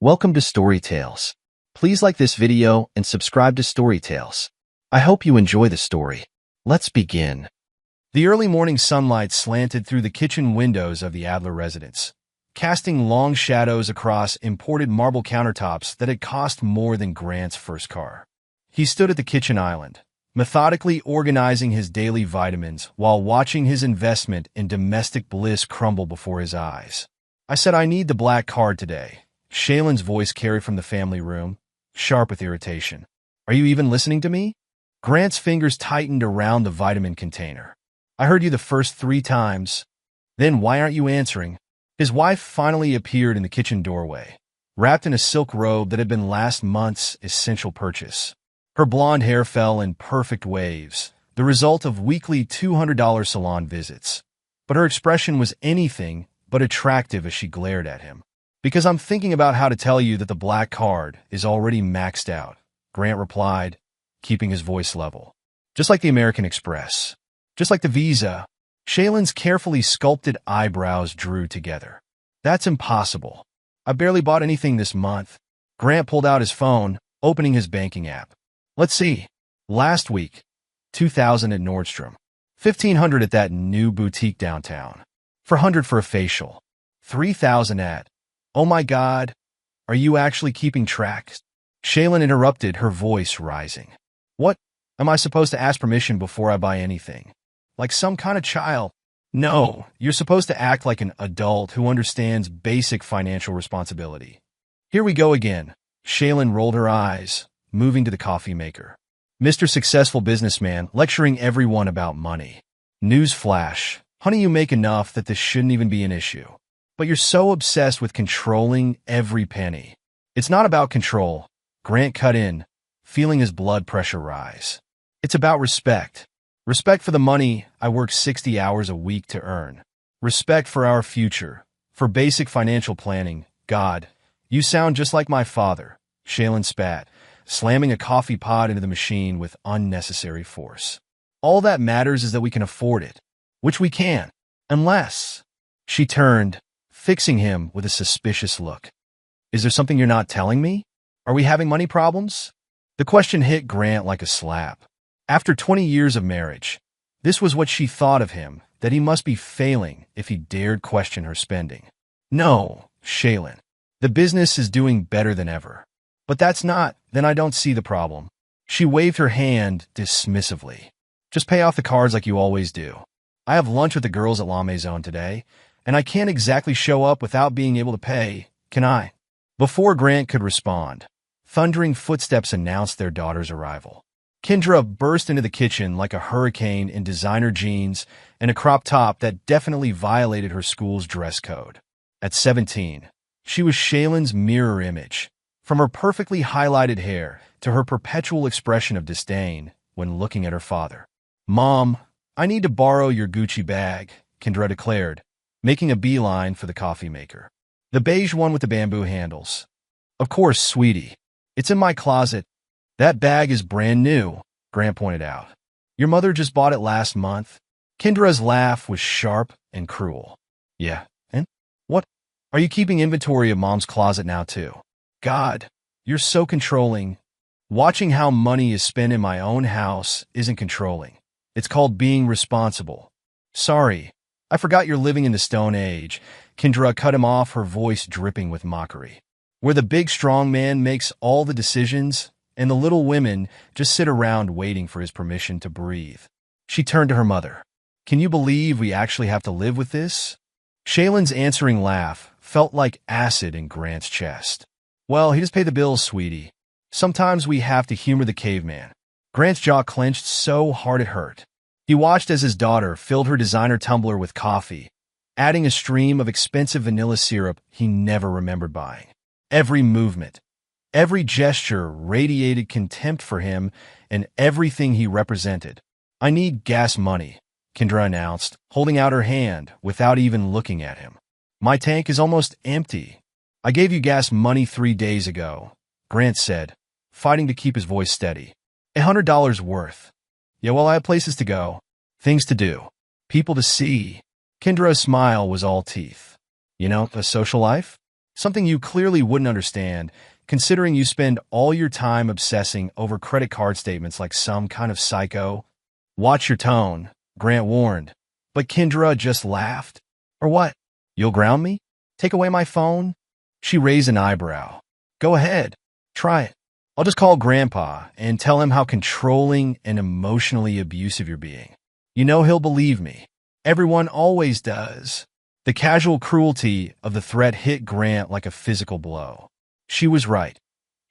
Welcome to Storytales. Please like this video and subscribe to Storytales. I hope you enjoy the story. Let's begin. The early morning sunlight slanted through the kitchen windows of the Adler residence, casting long shadows across imported marble countertops that had cost more than Grant's first car. He stood at the kitchen island, methodically organizing his daily vitamins while watching his investment in domestic bliss crumble before his eyes. "I said I need the black card today," Shaylin's voice carried from the family room, sharp with irritation. "Are you even listening to me?" Grant's fingers tightened around the vitamin container. "I heard you the first 3 times. Then why aren't you answering?" His wife finally appeared in the kitchen doorway, wrapped in a silk robe that had been last month's essential purchase. Her blonde hair fell in perfect waves, the result of weekly $200 salon visits. But her expression was anything but attractive as she glared at him. "Because I'm thinking about how to tell you that the black card is already maxed out," Grant replied, keeping his voice level. "Just like the American Express. Just like the Visa." Shaylin's carefully sculpted eyebrows drew together. "That's impossible. I barely bought anything this month." Grant pulled out his phone, opening his banking app. "Let's see. Last week, $2,000 at Nordstrom. $1,500 at that new boutique downtown. $400 for a facial. $3,000 at... Oh my God, are you actually keeping track?" Shaylin interrupted, her voice rising. "What? Am I supposed to ask permission before I buy anything? Like some kind of child?" "No, you're supposed to act like an adult who understands basic financial responsibility." "Here we go again." Shaylin rolled her eyes, moving to the coffee maker. "Mr. Successful Businessman lecturing everyone about money. News flash. Honey, you make enough that this shouldn't even be an issue. But you're so obsessed with controlling every penny." "It's not about control," Grant cut in, feeling his blood pressure rise. "It's about respect. Respect for the money I work 60 hours a week to earn. Respect for our future, for basic financial planning. God, you sound just like my father." Shaylin spat, slamming a coffee pot into the machine with unnecessary force. "All that matters is that we can afford it, which we can, unless..." She turned, fixing him with a suspicious look. "Is there something you're not telling me? Are we having money problems?" The question hit Grant like a slap. After 20 years of marriage, this was what she thought of him, that he must be failing if he dared question her spending. "No, Shaylin. The business is doing better than ever." "But that's not, then I don't see the problem." She waved her hand dismissively. "Just pay off the cards like you always do. I have lunch with the girls at La Maison today, and I can't exactly show up without being able to pay, can I?" Before Grant could respond, thundering footsteps announced their daughter's arrival. Kendra burst into the kitchen like a hurricane in designer jeans and a crop top that definitely violated her school's dress code. At 17, she was Shaylin's mirror image, from her perfectly highlighted hair to her perpetual expression of disdain when looking at her father. "Mom, I need to borrow your Gucci bag," Kendra declared, making a beeline for the coffee maker. "The beige one with the bamboo handles." "Of course, sweetie. It's in my closet." "That bag is brand new," Grant pointed out. "Your mother just bought it last month." Kendra's laugh was sharp and cruel. "Yeah, and? What? Are you keeping inventory of Mom's closet now, too?" "God, you're so controlling." "Watching how money is spent in my own house isn't controlling. It's called being responsible." "Sorry, I forgot you're living in the Stone Age." Kendra cut him off, her voice dripping with mockery. "Where the big strong man makes all the decisions, and the little women just sit around waiting for his permission to breathe." She turned to her mother. "Can you believe we actually have to live with this?" Shaylin's answering laugh felt like acid in Grant's chest. "Well, he just paid the bills, sweetie. Sometimes we have to humor the caveman." Grant's jaw clenched so hard it hurt. He watched as his daughter filled her designer tumbler with coffee, adding a stream of expensive vanilla syrup he never remembered buying. Every movement, every gesture radiated contempt for him and everything he represented. "I need gas money," Kendra announced, holding out her hand without even looking at him. "My tank is almost empty." "I gave you gas money 3 days ago," Grant said, fighting to keep his voice steady. $100 worth. "Yeah, well, I have places to go, things to do, people to see." Kendra's smile was all teeth. "You know, a social life?" Something you clearly wouldn't understand, considering you spend all your time obsessing over credit card statements like some kind of psycho. Watch your tone, Grant warned. But Kendra just laughed. Or what? You'll ground me? Take away my phone? She raised an eyebrow. Go ahead. Try it. I'll just call Grandpa and tell him how controlling and emotionally abusive you're being. You know he'll believe me. Everyone always does. The casual cruelty of the threat hit Grant like a physical blow. She was right.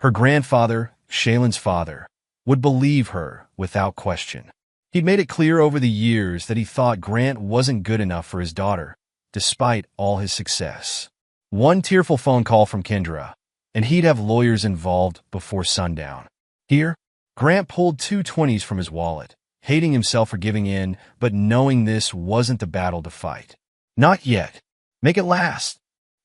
Her grandfather, Shaylin's father, would believe her without question. He'd made it clear over the years that he thought Grant wasn't good enough for his daughter, despite all his success. One tearful phone call from Kendra, and he'd have lawyers involved before sundown. Here, Grant pulled 2 20s from his wallet, hating himself for giving in, but knowing this wasn't the battle to fight. Not yet. Make it last.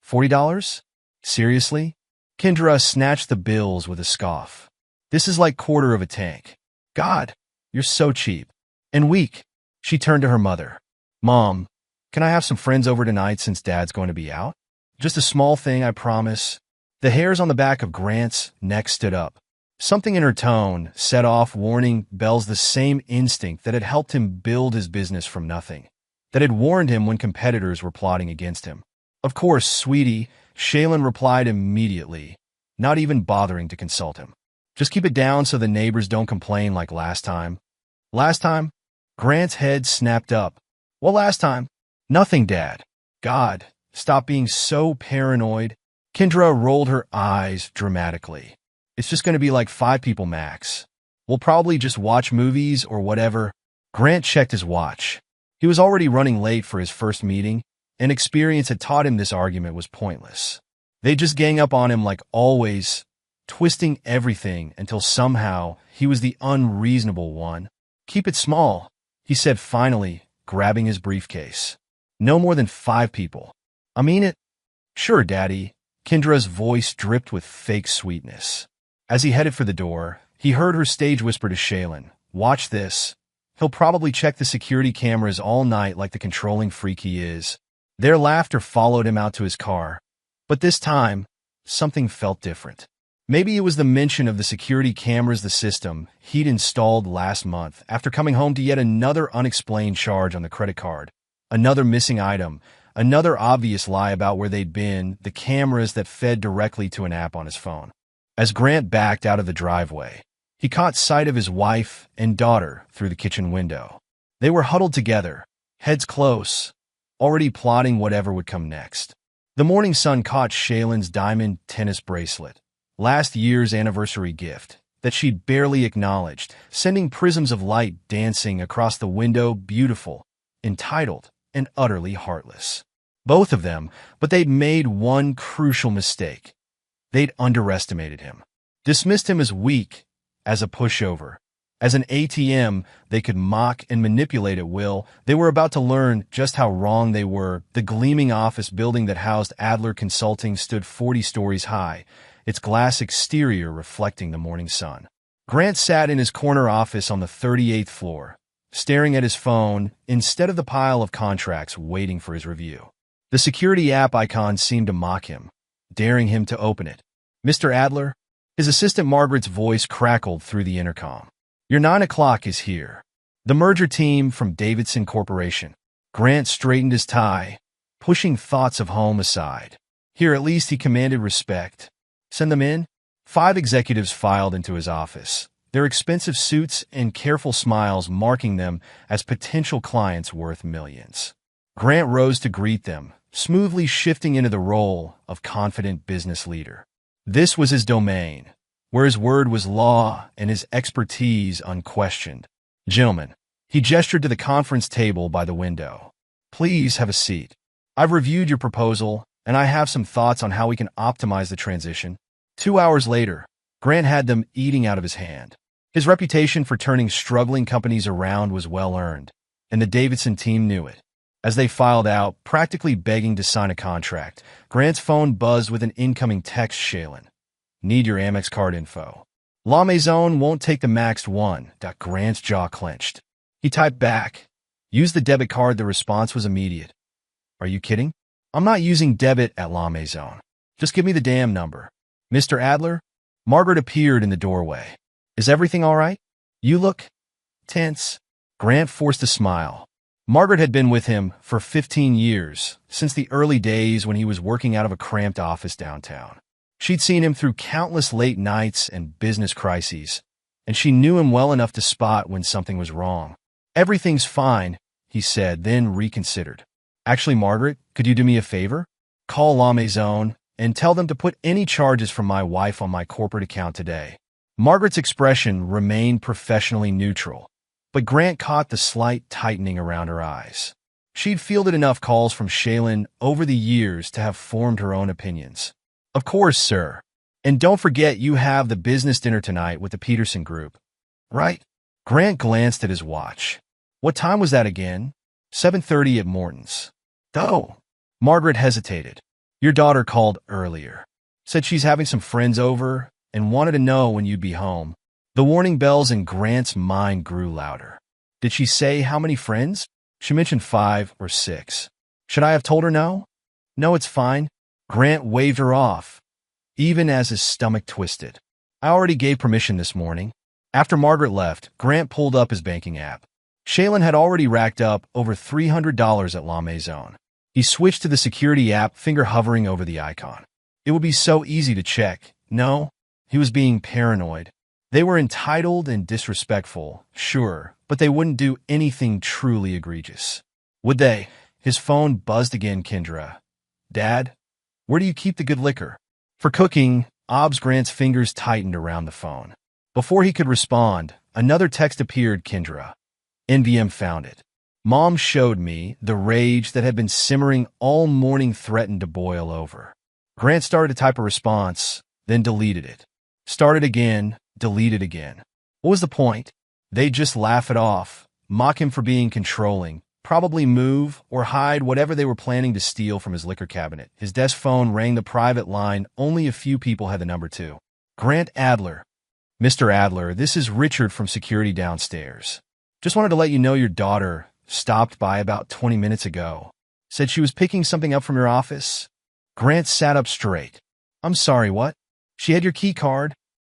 $40? Seriously? Kendra snatched the bills with a scoff. This is like quarter of a tank. God, you're so cheap. And weak. She turned to her mother. Mom, can I have some friends over tonight since Dad's going to be out? Just a small thing, I promise. The hairs on the back of Grant's neck stood up. Something in her tone set off warning bells, the same instinct that had helped him build his business from nothing, that had warned him when competitors were plotting against him. Of course, sweetie, Shaylin replied immediately, not even bothering to consult him. Just keep it down so the neighbors don't complain like last time. Last time? Grant's head snapped up. What last time? Nothing, Dad. God, stop being so paranoid. Kendra rolled her eyes dramatically. It's just going to be like 5 people max. We'll probably just watch movies or whatever. Grant checked his watch. He was already running late for his first meeting, and experience had taught him this argument was pointless. They'd just gang up on him like always, twisting everything until somehow he was the unreasonable one. Keep it small, he said finally, grabbing his briefcase. No more than 5 people. I mean it. Sure, Daddy. Kendra's voice dripped with fake sweetness. As he headed for the door, he heard her stage whisper to Shaylin, watch this. He'll probably check the security cameras all night like the controlling freak he is. Their laughter followed him out to his car. But this time, something felt different. Maybe it was the mention of the security cameras, the system he'd installed last month after coming home to yet another unexplained charge on the credit card. Another missing item, another obvious lie about where they'd been, the cameras that fed directly to an app on his phone. As Grant backed out of the driveway, he caught sight of his wife and daughter through the kitchen window. They were huddled together, heads close, already plotting whatever would come next. The morning sun caught Shaylin's diamond tennis bracelet, last year's anniversary gift, that she'd barely acknowledged, sending prisms of light dancing across the window, beautiful, entitled, and utterly heartless. Both of them, but they'd made one crucial mistake. They'd underestimated him, dismissed him as weak, as a pushover. As an ATM they could mock and manipulate at will. They were about to learn just how wrong they were. The gleaming office building that housed Adler Consulting stood 40 stories high, its glass exterior reflecting the morning sun. Grant sat in his corner office on the 38th floor, staring at his phone instead of the pile of contracts waiting for his review. The security app icon seemed to mock him, daring him to open it. Mr. Adler? His assistant Margaret's voice crackled through the intercom. Your 9 o'clock is here. The merger team from Davidson Corporation. Grant straightened his tie, pushing thoughts of home aside. Here at least he commanded respect. Send them in? 5 executives filed into his office, their expensive suits and careful smiles marking them as potential clients worth millions. Grant rose to greet them, smoothly shifting into the role of confident business leader. This was his domain, where his word was law and his expertise unquestioned. Gentlemen, he gestured to the conference table by the window. Please have a seat. I've reviewed your proposal, and I have some thoughts on how we can optimize the transition. 2 hours later, Grant had them eating out of his hand. His reputation for turning struggling companies around was well earned, and the Davidson team knew it. As they filed out, practically begging to sign a contract, Grant's phone buzzed with an incoming text. Shaylin, need your Amex card info. La Maison won't take the maxed one. Grant's jaw clenched. He typed back, use the debit card. The response was immediate. Are you kidding? I'm not using debit at La Maison. Just give me the damn number. Mr. Adler? Margaret appeared in the doorway. Is everything all right? You look tense. Grant forced a smile. Margaret had been with him for 15 years, since the early days when he was working out of a cramped office downtown. She'd seen him through countless late nights and business crises, and she knew him well enough to spot when something was wrong. Everything's fine, he said, then reconsidered. Actually, Margaret, could you do me a favor? Call La Maison and tell them to put any charges from my wife on my corporate account today. Margaret's expression remained professionally neutral, but Grant caught the slight tightening around her eyes. She'd fielded enough calls from Shaylin over the years to have formed her own opinions. Of course, sir. And don't forget you have the business dinner tonight with the Peterson Group. Right? Grant glanced at his watch. What time was that again? 7:30 at Morton's. Oh. Margaret hesitated. Your daughter called earlier. Said she's having some friends over and wanted to know when you'd be home. The warning bells in Grant's mind grew louder. Did she say how many friends? She mentioned 5 or 6. Should I have told her no? No, it's fine. Grant waved her off, even as his stomach twisted. I already gave permission this morning. After Margaret left, Grant pulled up his banking app. Shaylin had already racked up over $300 at La Maison. He switched to the security app, finger hovering over the icon. It would be so easy to check. No, he was being paranoid. They were entitled and disrespectful, sure, but they wouldn't do anything truly egregious. Would they? His phone buzzed again. Kendra. Dad? Where do you keep the good liquor? For cooking, Grant's fingers tightened around the phone. Before he could respond, another text appeared. Kendra. NVM found it. Mom showed me. The rage that had been simmering all morning threatened to boil over. Grant started to type a response, then deleted it. Started again, deleted again. What was the point? They'd just laugh it off, mock him for being controlling, probably move or hide whatever they were planning to steal from his liquor cabinet. His desk phone rang the private line. Only a few people had the number to. Grant Adler. Mr. Adler, this is Richard from security downstairs. Just wanted to let you know your daughter stopped by about 20 minutes ago. Said she was picking something up from your office. Grant sat up straight. I'm sorry, what? She had your key card?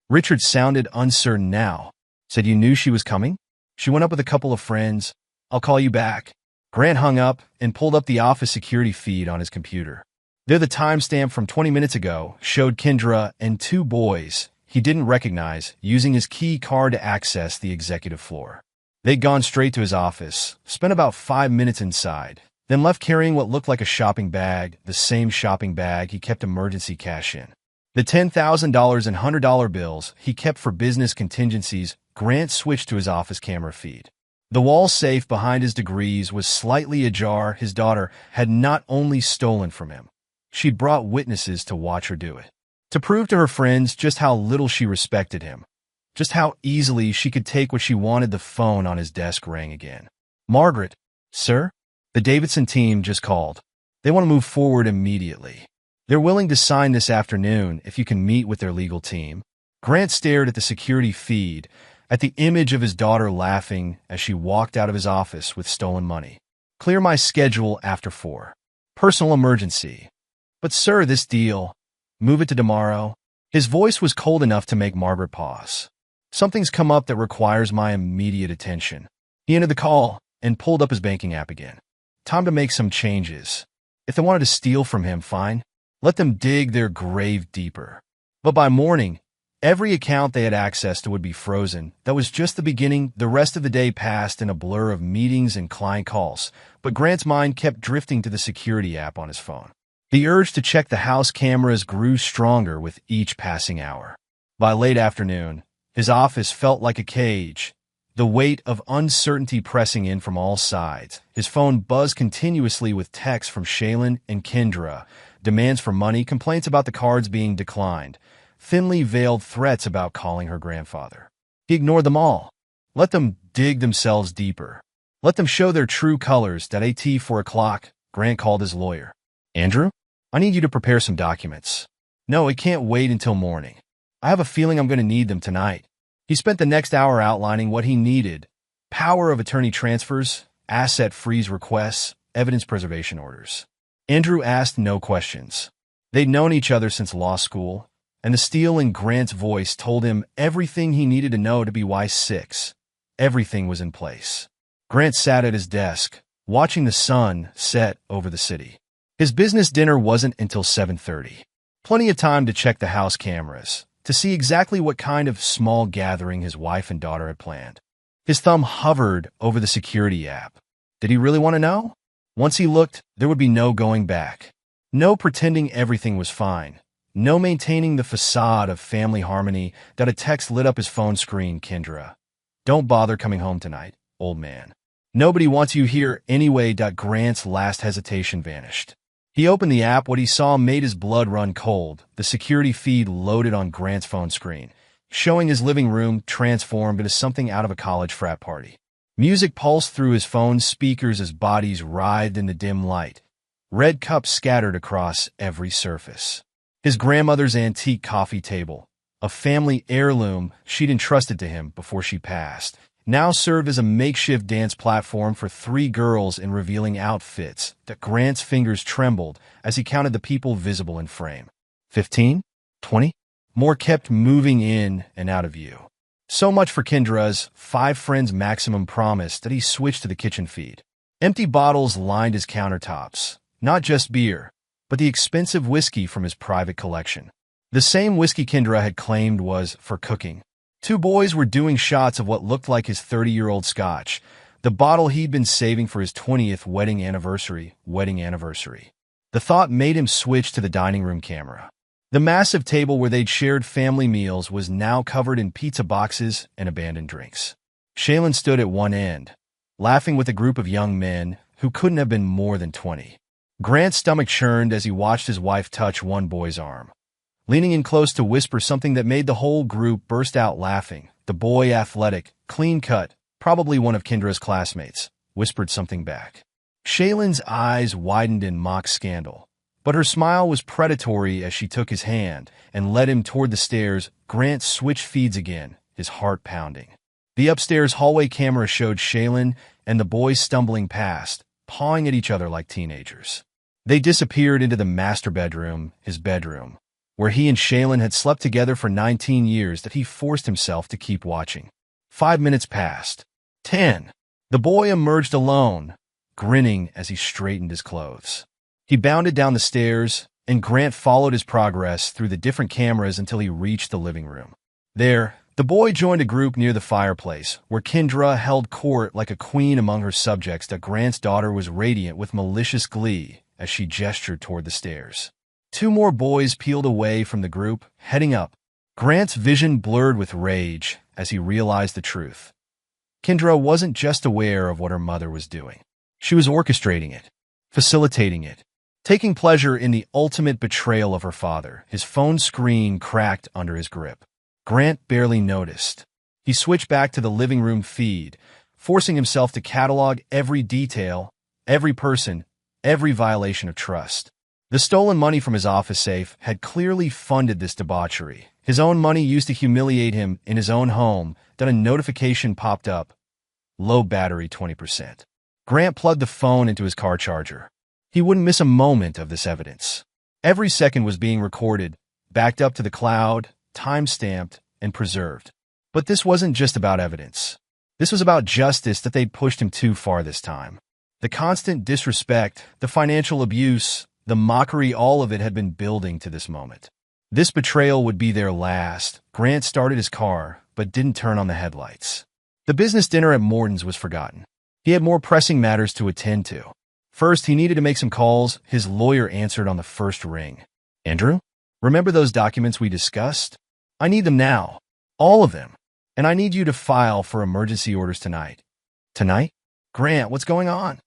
Richard sounded uncertain now. Said you knew she was coming? She went up with a couple of friends. I'll call you back. Grant hung up and pulled up the office security feed on his computer. There, the timestamp from 20 minutes ago showed Kendra and 2 boys he didn't recognize using his key card to access the executive floor. They'd gone straight to his office, spent about 5 minutes inside, then left carrying what looked like a shopping bag, the same shopping bag he kept emergency cash in. The $10,000 and $100 bills he kept for business contingencies. Grant switched to his office camera feed. The wall safe behind his degrees was slightly ajar. His daughter had not only stolen from him, she'd brought witnesses to watch her do it. To prove to her friends just how little she respected him, just how easily she could take what she wanted. The phone on his desk rang again. Margaret. Sir? The Davidson team just called. They want to move forward immediately. They're willing to sign this afternoon if you can meet with their legal team. Grant stared at the security feed, at the image of his daughter laughing as she walked out of his office with stolen money. Clear my schedule after 4. Personal emergency. But sir, this deal, move it to tomorrow. His voice was cold enough to make Margaret pause. Something's come up that requires my immediate attention. He ended the call and pulled up his banking app again. Time to make some changes. If they wanted to steal from him, fine. Let them dig their grave deeper. But by morning, every account they had access to would be frozen. That was just the beginning. The rest of the day passed in a blur of meetings and client calls, but Grant's mind kept drifting to the security app on his phone. The urge to check the house cameras grew stronger with each passing hour. By late afternoon, his office felt like a cage, the weight of uncertainty pressing in from all sides. His phone buzzed continuously with texts from Shaylin and Kendra, demands for money, complaints about the cards being declined, thinly veiled threats about calling her grandfather. He ignored them all. Let them dig themselves deeper. Let them show their true colors. At 4 o'clock, Grant called his lawyer. Andrew, I need you to prepare some documents. No, it can't wait until morning. I have a feeling I'm going to need them tonight. He spent the next hour outlining what he needed: power of attorney transfers, asset freeze requests, evidence preservation orders. Andrew asked no questions. They'd known each other since law school, and the steel in Grant's voice told him everything he needed to know to be wise 6. Everything was in place. Grant sat at his desk, watching the sun set over the city. His business dinner wasn't until 7:30. Plenty of time to check the house cameras, to see exactly what kind of small gathering his wife and daughter had planned. His thumb hovered over the security app. Did he really want to know? Once he looked, there would be no going back. No pretending everything was fine. No maintaining the facade of family harmony that a text lit up his phone screen. Kendra, don't bother coming home tonight, old man. Nobody wants you here anyway. Grant's last hesitation vanished. He opened the app. What he saw made his blood run cold. The security feed loaded on Grant's phone screen, showing his living room transformed into something out of a college frat party. Music pulsed through his phone's speakers as bodies writhed in the dim light. Red cups scattered across every surface. His grandmother's antique coffee table, a family heirloom she'd entrusted to him before she passed, now served as a makeshift dance platform for 3 girls in revealing outfits. Grant's fingers trembled as he counted the people visible in frame. 15? 20? More kept moving in and out of view. So much for Kendra's 5 friends maximum promise that he switched to the kitchen feed. Empty bottles lined his countertops, not just beer, but the expensive whiskey from his private collection. The same whiskey Kendra had claimed was for cooking. 2 boys were doing shots of what looked like his 30-year-old scotch, the bottle he'd been saving for his 20th wedding anniversary. The thought made him switch to the dining room camera. The massive table where they'd shared family meals was now covered in pizza boxes and abandoned drinks. Shaylin stood at one end, laughing with a group of young men who couldn't have been more than 20. Grant's stomach churned as he watched his wife touch one boy's arm, leaning in close to whisper something that made the whole group burst out laughing. The boy, athletic, clean-cut, probably one of Kendra's classmates, whispered something back. Shaylin's eyes widened in mock scandal, but her smile was predatory as she took his hand and led him toward the stairs. Grant switched feeds again, his heart pounding. The upstairs hallway camera showed Shaylin and the boys stumbling past, pawing at each other like teenagers. They disappeared into the master bedroom, his bedroom, where he and Shaylin had slept together for 19 years that he forced himself to keep watching. 5 minutes passed. 10. The boy emerged alone, grinning as he straightened his clothes. He bounded down the stairs, and Grant followed his progress through the different cameras until he reached the living room. There, the boy joined a group near the fireplace, where Kendra held court like a queen among her subjects. Grant's daughter was radiant with malicious glee as she gestured toward the stairs. 2 more boys peeled away from the group, heading up. Grant's vision blurred with rage as he realized the truth. Kendra wasn't just aware of what her mother was doing. She was orchestrating it, facilitating it, taking pleasure in the ultimate betrayal of her father. His phone screen cracked under his grip. Grant barely noticed. He switched back to the living room feed, forcing himself to catalog every detail, every person, every violation of trust. The stolen money from his office safe had clearly funded this debauchery. His own money used to humiliate him in his own home. Then a notification popped up. Low battery 20%. Grant plugged the phone into his car charger. He wouldn't miss a moment of this evidence. Every second was being recorded, backed up to the cloud, time-stamped, and preserved. But this wasn't just about evidence. This was about justice that they'd pushed him too far this time. The constant disrespect, the financial abuse, the mockery, all of it had been building to this moment. This betrayal would be their last. Grant started his car, but didn't turn on the headlights. The business dinner at Morton's was forgotten. He had more pressing matters to attend to. First, he needed to make some calls. His lawyer answered on the first ring. Andrew, remember those documents we discussed? I need them now. All of them. And I need you to file for emergency orders tonight. Tonight? Grant, what's going on?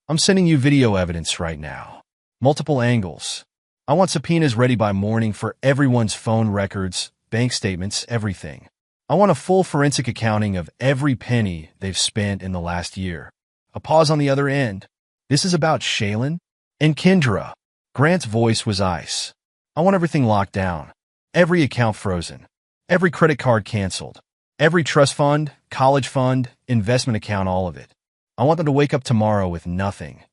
I'm sending you video evidence right now. Multiple angles. I want subpoenas ready by morning for everyone's phone records, bank statements, everything. I want a full forensic accounting of every penny they've spent in the last year. A pause on the other end. This is about Shaylin and Kendra. Grant's voice was ice. I want everything locked down. Every account frozen. Every credit card canceled. Every trust fund, college fund, investment account, all of it. I want them to wake up tomorrow with nothing.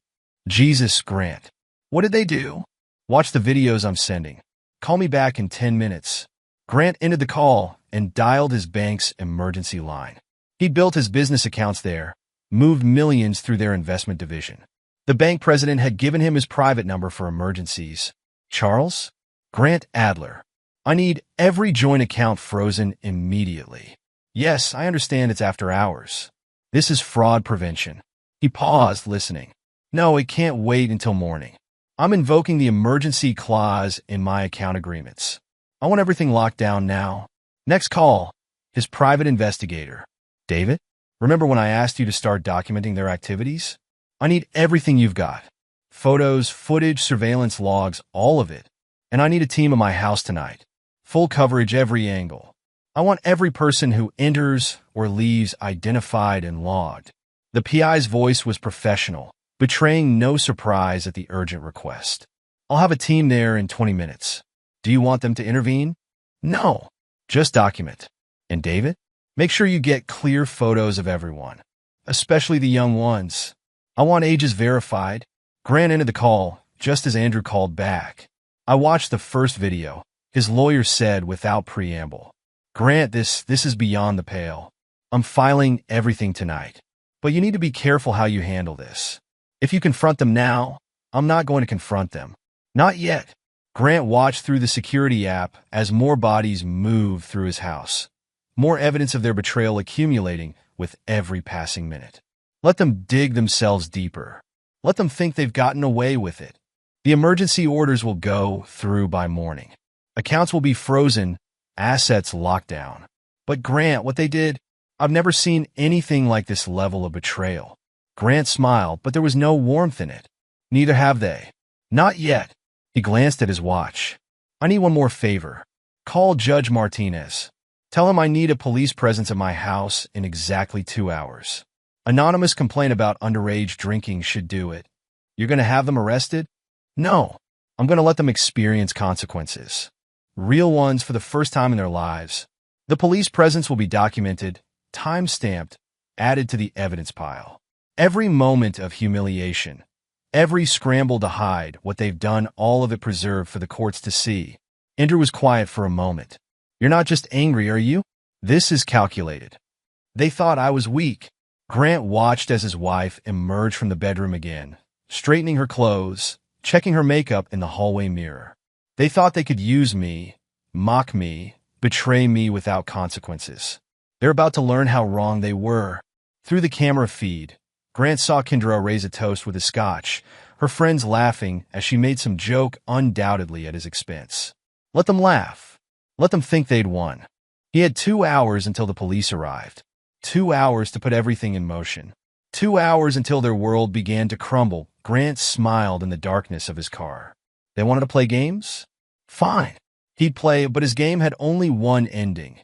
Jesus, Grant. What did they do? Watch the videos I'm sending. Call me back in 10 minutes. Grant ended the call and dialed his bank's emergency line. He'd built his business accounts there, moved millions through their investment division. The bank president had given him his private number for emergencies. Charles? Grant Adler. I need every joint account frozen immediately. Yes, I understand it's after hours. This is fraud prevention. He paused, listening. No, it can't wait until morning. I'm invoking the emergency clause in my account agreements. I want everything locked down now. Next call, his private investigator. David, remember when I asked you to start documenting their activities? I need everything you've got. Photos, footage, surveillance logs, all of it. And I need a team at my house tonight. Full coverage every angle. I want every person who enters or leaves identified and logged. The PI's voice was professional, betraying no surprise at the urgent request. I'll have a team there in 20 minutes. Do you want them to intervene? No, just document. And David, make sure you get clear photos of everyone, especially the young ones. I want ages verified. Grant ended the call just as Andrew called back. I watched the first video, his lawyer said without preamble. Grant, this is beyond the pale. I'm filing everything tonight. But you need to be careful how you handle this. If you confront them now, I'm not going to confront them. Not yet. Grant watched through the security app as more bodies moved through his house. More evidence of their betrayal accumulating with every passing minute. Let them dig themselves deeper. Let them think they've gotten away with it. The emergency orders will go through by morning. Accounts will be frozen, assets locked down. But Grant, what they did, I've never seen anything like this level of betrayal. Grant smiled, but there was no warmth in it. Neither have they. Not yet. He glanced at his watch. I need one more favor. Call Judge Martinez. Tell him I need a police presence at my house in exactly 2 hours. Anonymous complaint about underage drinking should do it. You're going to have them arrested? No. I'm going to let them experience consequences. Real ones for the first time in their lives. The police presence will be documented, time-stamped, added to the evidence pile. Every moment of humiliation, every scramble to hide what they've done, all of it preserved for the courts to see. Andrew was quiet for a moment. You're not just angry, are you? This is calculated. They thought I was weak. Grant watched as his wife emerged from the bedroom again, straightening her clothes, checking her makeup in the hallway mirror. They thought they could use me, mock me, betray me without consequences. They're about to learn how wrong they were. Through the camera feed, Grant saw Kendra raise a toast with a scotch, her friends laughing as she made some joke undoubtedly at his expense. Let them laugh. Let them think they'd won. He had 2 hours until the police arrived. 2 hours to put everything in motion. 2 hours until their world began to crumble. Grant smiled in the darkness of his car. They wanted to play games? Fine. He'd play, but his game had only one ending.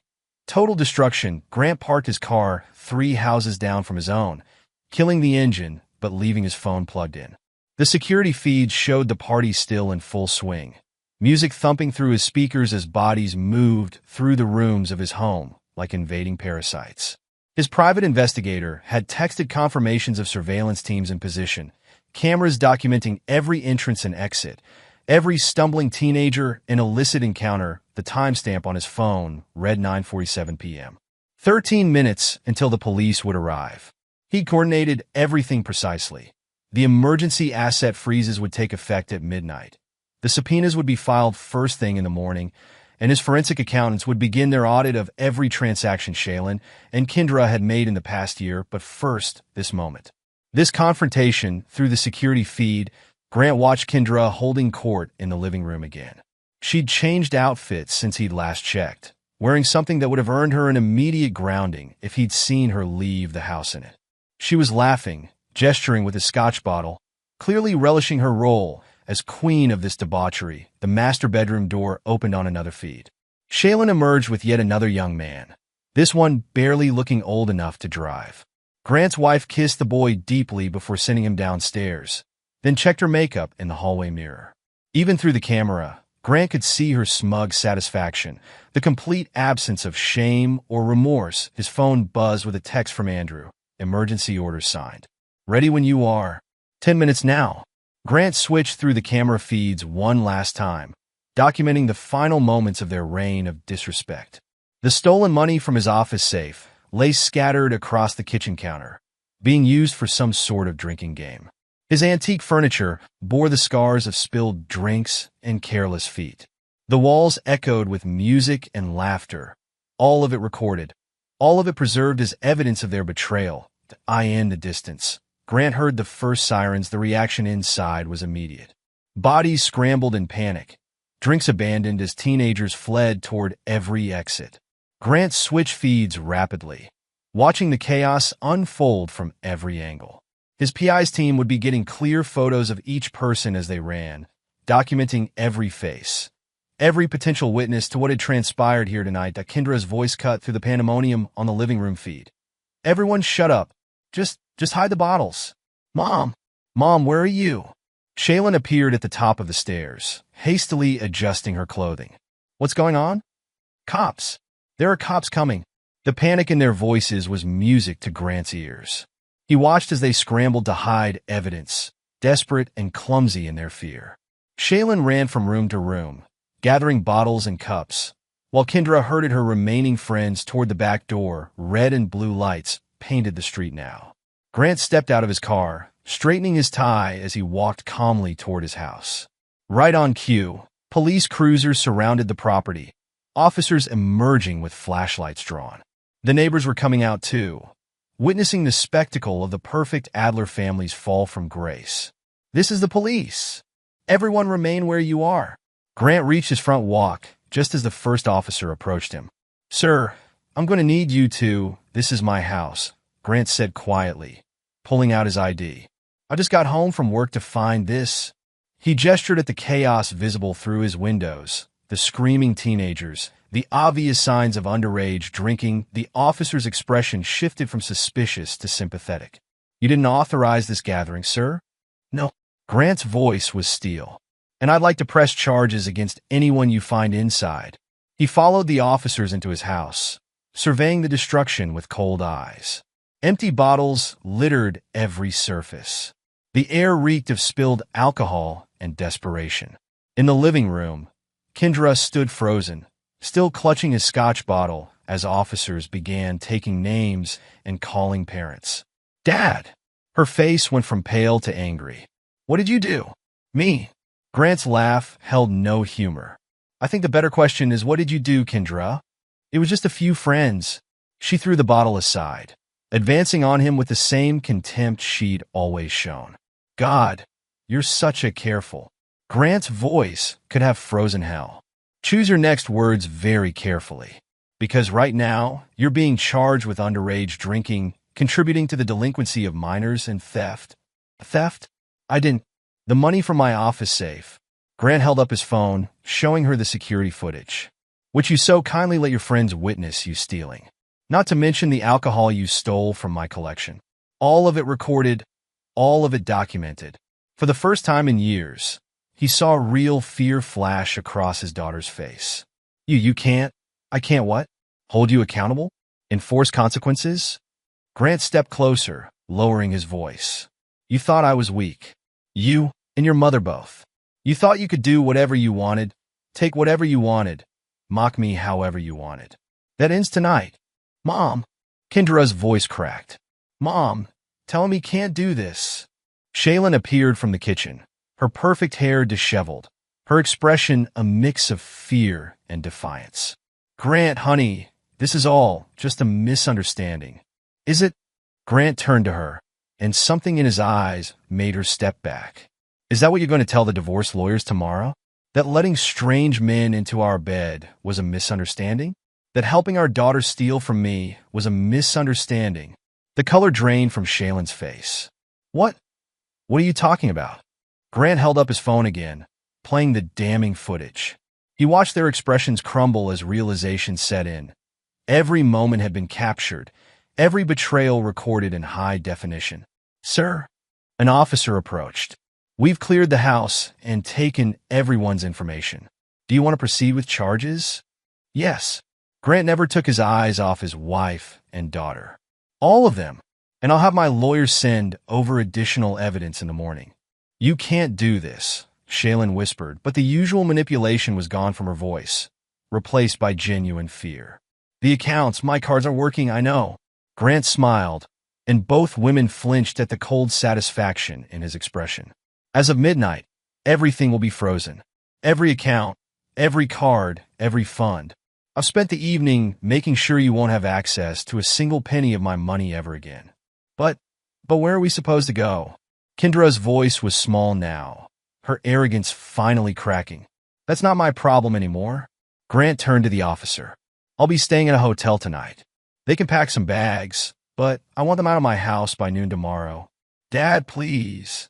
Total destruction. Grant parked his car 3 houses down from his own, killing the engine, but leaving his phone plugged in. The security feeds showed the party still in full swing. Music thumping through his speakers as bodies moved through the rooms of his home, like invading parasites. His private investigator had texted confirmations of surveillance teams in position, cameras documenting every entrance and exit, every stumbling teenager and illicit encounter. The timestamp on his phone read 9:47 p.m. 13 minutes until the police would arrive. He coordinated everything precisely. The emergency asset freezes would take effect at midnight. The subpoenas would be filed first thing in the morning, and his forensic accountants would begin their audit of every transaction Shaylin and Kendra had made in the past year. But first, this moment. This confrontation through the security feed, Grant watched Kendra holding court in the living room again. She'd changed outfits since he'd last checked, wearing something that would have earned her an immediate grounding if he'd seen her leave the house in it. She was laughing, gesturing with a scotch bottle, clearly relishing her role as queen of this debauchery. The master bedroom door opened on another feed. Shaylin emerged with yet another young man, this one barely looking old enough to drive. Grant's wife kissed the boy deeply before sending him downstairs, then checked her makeup in the hallway mirror. Even through the camera, Grant could see her smug satisfaction, the complete absence of shame or remorse. His phone buzzed with a text from Andrew. Emergency orders signed. Ready when you are. 10 minutes now. Grant switched through the camera feeds one last time, documenting the final moments of their reign of disrespect. The stolen money from his office safe lay scattered across the kitchen counter, being used for some sort of drinking game. His antique furniture bore the scars of spilled drinks and careless feet. The walls echoed with music and laughter, all of it recorded, all of it preserved as evidence of their betrayal. In the distance, Grant heard the first sirens. The reaction inside was immediate. Bodies scrambled in panic, drinks abandoned as teenagers fled toward every exit. Grant switched feeds rapidly, watching the chaos unfold from every angle. His PI's team would be getting clear photos of each person as they ran, documenting every face, every potential witness to what had transpired here tonight. Kendra's voice cut through the pandemonium on the living room feed. Everyone shut up. Just hide the bottles. Mom, where are you? Shaylin appeared at the top of the stairs, hastily adjusting her clothing. What's going on? Cops. There are cops coming. The panic in their voices was music to Grant's ears. He watched as they scrambled to hide evidence, desperate and clumsy in their fear. Shaylin ran from room to room, gathering bottles and cups, while Kendra herded her remaining friends toward the back door. Red and blue lights painted the street now. Grant stepped out of his car, straightening his tie as he walked calmly toward his house. Right on cue, police cruisers surrounded the property, officers emerging with flashlights drawn. The neighbors were coming out too, witnessing the spectacle of the perfect Adler family's fall from grace. This is the police. Everyone remain where you are. Grant reached his front walk just as the first officer approached him. Sir, I'm going to need you to. This is my house, Grant said quietly, pulling out his ID. I just got home from work to find this. He gestured at the chaos visible through his windows, the screaming teenagers, the obvious signs of underage drinking. The officer's expression shifted from suspicious to sympathetic. You didn't authorize this gathering, sir? No. Grant's voice was steel. And I'd like to press charges against anyone you find inside. He followed the officers into his house, surveying the destruction with cold eyes. Empty bottles littered every surface. The air reeked of spilled alcohol and desperation. In the living room, Kendra stood frozen, still clutching his scotch bottle as officers began taking names and calling parents. Dad! Her face went from pale to angry. What did you do? Me. Grant's laugh held no humor. I think the better question is, what did you do, Kendra? It was just a few friends. She threw the bottle aside, advancing on him with the same contempt she'd always shown. God, you're such a careful. Grant's voice could have frozen hell. Choose your next words very carefully, because right now, you're being charged with underage drinking, contributing to the delinquency of minors, and theft. Theft? I didn't. The money from my office safe. Grant held up his phone, showing her the security footage, which you so kindly let your friends witness you stealing. Not to mention the alcohol you stole from my collection. All of it recorded, all of it documented. For the first time in years, he saw real fear flash across his daughter's face. You can't? I can't what? Hold you accountable? Enforce consequences? Grant stepped closer, lowering his voice. You thought I was weak. You and your mother both. You thought you could do whatever you wanted, take whatever you wanted, mock me however you wanted. That ends tonight. Mom. Kendra's voice cracked. Mom, tell him he can't do this. Shaylin appeared from the kitchen, her perfect hair disheveled, her expression a mix of fear and defiance. Grant, honey, this is all just a misunderstanding. Is it? Grant turned to her, and something in his eyes made her step back. Is that what you're going to tell the divorce lawyers tomorrow? That letting strange men into our bed was a misunderstanding? That helping our daughter steal from me was a misunderstanding? The color drained from Shaylin's face. What? What are you talking about? Grant held up his phone again, playing the damning footage. He watched their expressions crumble as realization set in. Every moment had been captured, every betrayal recorded in high definition. Sir, an officer approached. We've cleared the house and taken everyone's information. Do you want to proceed with charges? Yes. Grant never took his eyes off his wife and daughter. All of them. And I'll have my lawyers send over additional evidence in the morning. "You can't do this," Shaylin whispered, but the usual manipulation was gone from her voice, replaced by genuine fear. "The accounts, my cards are working, I know." Grant smiled, and both women flinched at the cold satisfaction in his expression. "As of midnight, everything will be frozen. Every account, every card, every fund. I've spent the evening making sure you won't have access to a single penny of my money ever again." But where are we supposed to go?" Kendra's voice was small now, her arrogance finally cracking. "That's not my problem anymore." Grant turned to the officer. "I'll be staying at a hotel tonight. They can pack some bags, but I want them out of my house by noon tomorrow." "Dad, please."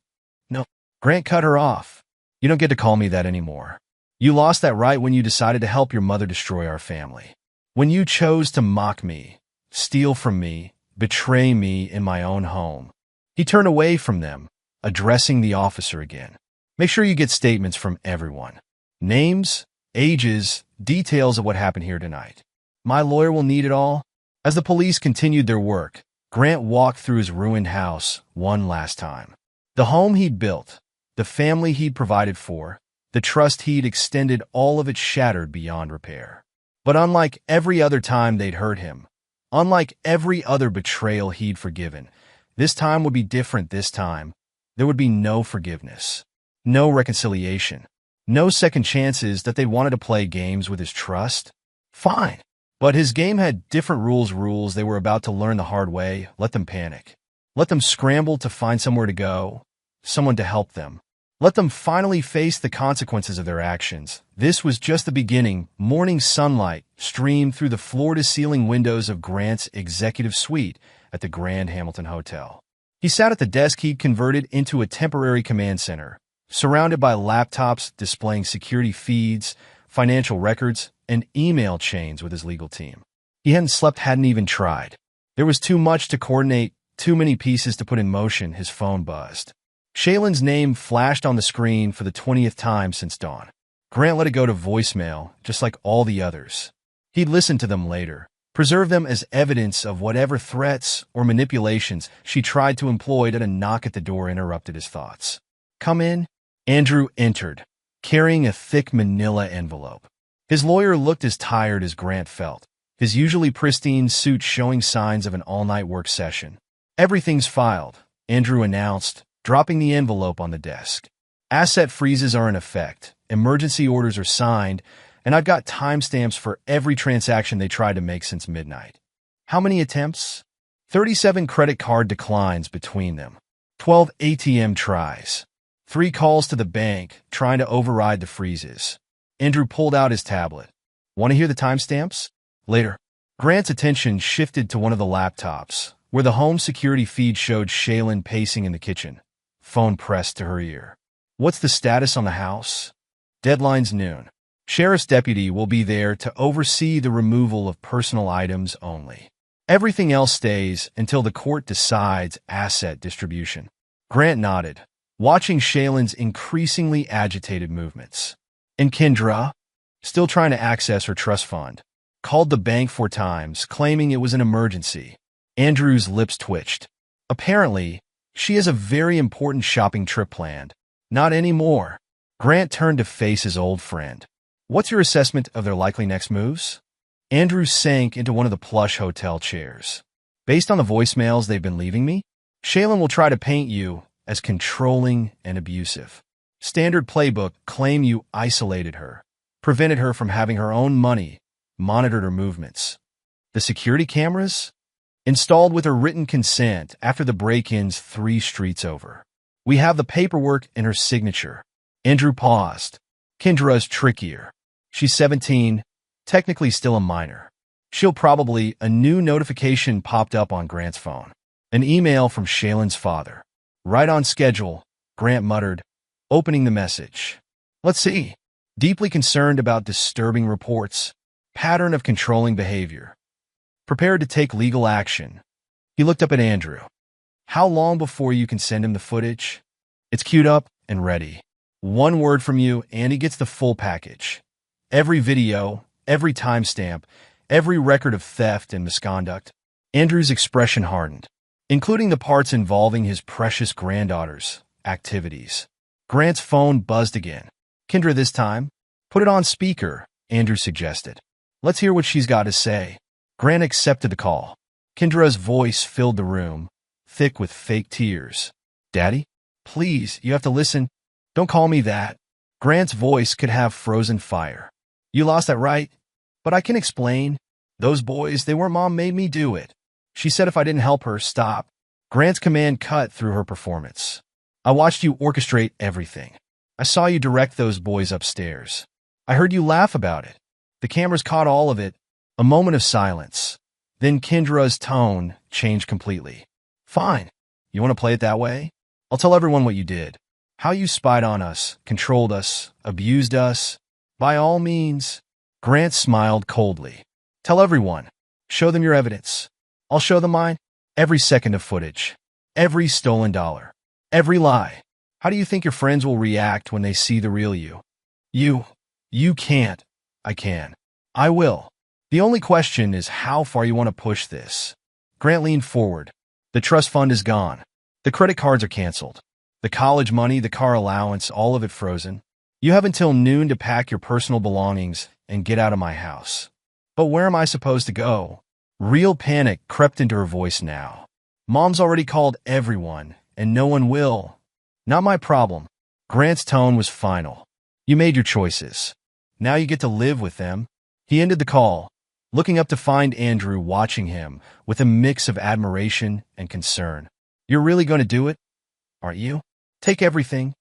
"No." Grant cut her off. "You don't get to call me that anymore. You lost that right when you decided to help your mother destroy our family. When you chose to mock me, steal from me, betray me in my own home." He turned away from them, addressing the officer again. "Make sure you get statements from everyone. Names, ages, details of what happened here tonight. My lawyer will need it all." As the police continued their work, Grant walked through his ruined house one last time. The home he'd built, the family he'd provided for, the trust he'd extended, all of it shattered beyond repair. But unlike every other time they'd hurt him, unlike every other betrayal he'd forgiven, this time would be different. This time, there would be no forgiveness, no reconciliation, no second chances that they wanted to play games with his trust. Fine. But his game had different rules they were about to learn the hard way. Let them panic. Let them scramble to find somewhere to go, someone to help them. Let them finally face the consequences of their actions. This was just the beginning. Morning sunlight streamed through the floor-to-ceiling windows of Grant's executive suite at the Grand Hamilton Hotel. He sat at the desk he'd converted into a temporary command center, surrounded by laptops displaying security feeds, financial records, and email chains with his legal team. He hadn't slept, hadn't even tried. There was too much to coordinate, too many pieces to put in motion. His phone buzzed. Shaylin's name flashed on the screen for the 20th time since dawn. Grant let it go to voicemail, just like all the others. He'd listen to them later, preserve them as evidence of whatever threats or manipulations she tried to employ. That a knock at the door interrupted his thoughts. "Come in." Andrew entered, carrying a thick manila envelope. His lawyer looked as tired as Grant felt, his usually pristine suit showing signs of an all-night work session. "Everything's filed," Andrew announced, dropping the envelope on the desk. "Asset freezes are in effect, emergency orders are signed, and I've got timestamps for every transaction they tried to make since midnight." "How many attempts?" 37 credit card declines between them. 12 ATM tries. 3 calls to the bank trying to override the freezes. Andrew pulled out his tablet. "Want to hear the timestamps?" "Later." Grant's attention shifted to one of the laptops, where the home security feed showed Shaylin pacing in the kitchen, phone pressed to her ear. "What's the status on the house?" "Deadline's noon. Sheriff's deputy will be there to oversee the removal of personal items only. Everything else stays until the court decides asset distribution." Grant nodded, watching Shaylin's increasingly agitated movements. "And Kendra?" "Still trying to access her trust fund. Called the bank 4 times, claiming it was an emergency." Andrew's lips twitched. "Apparently, she has a very important shopping trip planned." "Not anymore." Grant turned to face his old friend. "What's your assessment of their likely next moves?" Andrew sank into one of the plush hotel chairs. "Based on the voicemails they've been leaving me, Shaylin will try to paint you as controlling and abusive. Standard playbook: claim you isolated her, prevented her from having her own money, monitored her movements. The security cameras? Installed with her written consent after the break-ins 3 streets over. We have the paperwork and her signature." Andrew paused. "Kendra's trickier. She's 17, technically still a minor. She'll probably..." A new notification popped up on Grant's phone. An email from Shaylin's father. "Right on schedule," Grant muttered, opening the message. "Let's see." "Deeply concerned about disturbing reports. Pattern of controlling behavior. Prepared to take legal action." He looked up at Andrew. "How long before you can send him the footage?" "It's queued up and ready. 1 word from you and he gets the full package. Every video, every timestamp, every record of theft and misconduct." Andrew's expression hardened, including the parts involving his precious granddaughter's activities. Grant's phone buzzed again. Kendra this time? Put it on speaker, Andrew suggested. Let's hear what she's got to say. Grant accepted the call. Kendra's voice filled the room, thick with fake tears. Daddy? Please, you have to listen. Don't call me that. Grant's voice could have frozen fire. You lost that right? But I can explain. Those boys, they weren't Mom made me do it. She said if I didn't help her, stop. Grant's command cut through her performance. I watched you orchestrate everything. I saw you direct those boys upstairs. I heard you laugh about it. The cameras caught all of it. A moment of silence. Then Kendra's tone changed completely. Fine. You want to play it that way? I'll tell everyone what you did. How you spied on us, controlled us, abused us. By all means. Grant smiled coldly. Tell everyone. Show them your evidence. I'll show them mine. Every second of footage. Every stolen dollar. Every lie. How do you think your friends will react when they see the real you? You can't. I can. I will. The only question is how far you want to push this. Grant leaned forward. The trust fund is gone. The credit cards are canceled. The college money, the car allowance, all of it frozen. You have until noon to pack your personal belongings and get out of my house. But where am I supposed to go? Real panic crept into her voice now. Mom's already called everyone, and no one will. Not my problem. Grant's tone was final. You made your choices. Now you get to live with them. He ended the call, looking up to find Andrew watching him with a mix of admiration and concern. You're really going to do it? Aren't you? Take everything.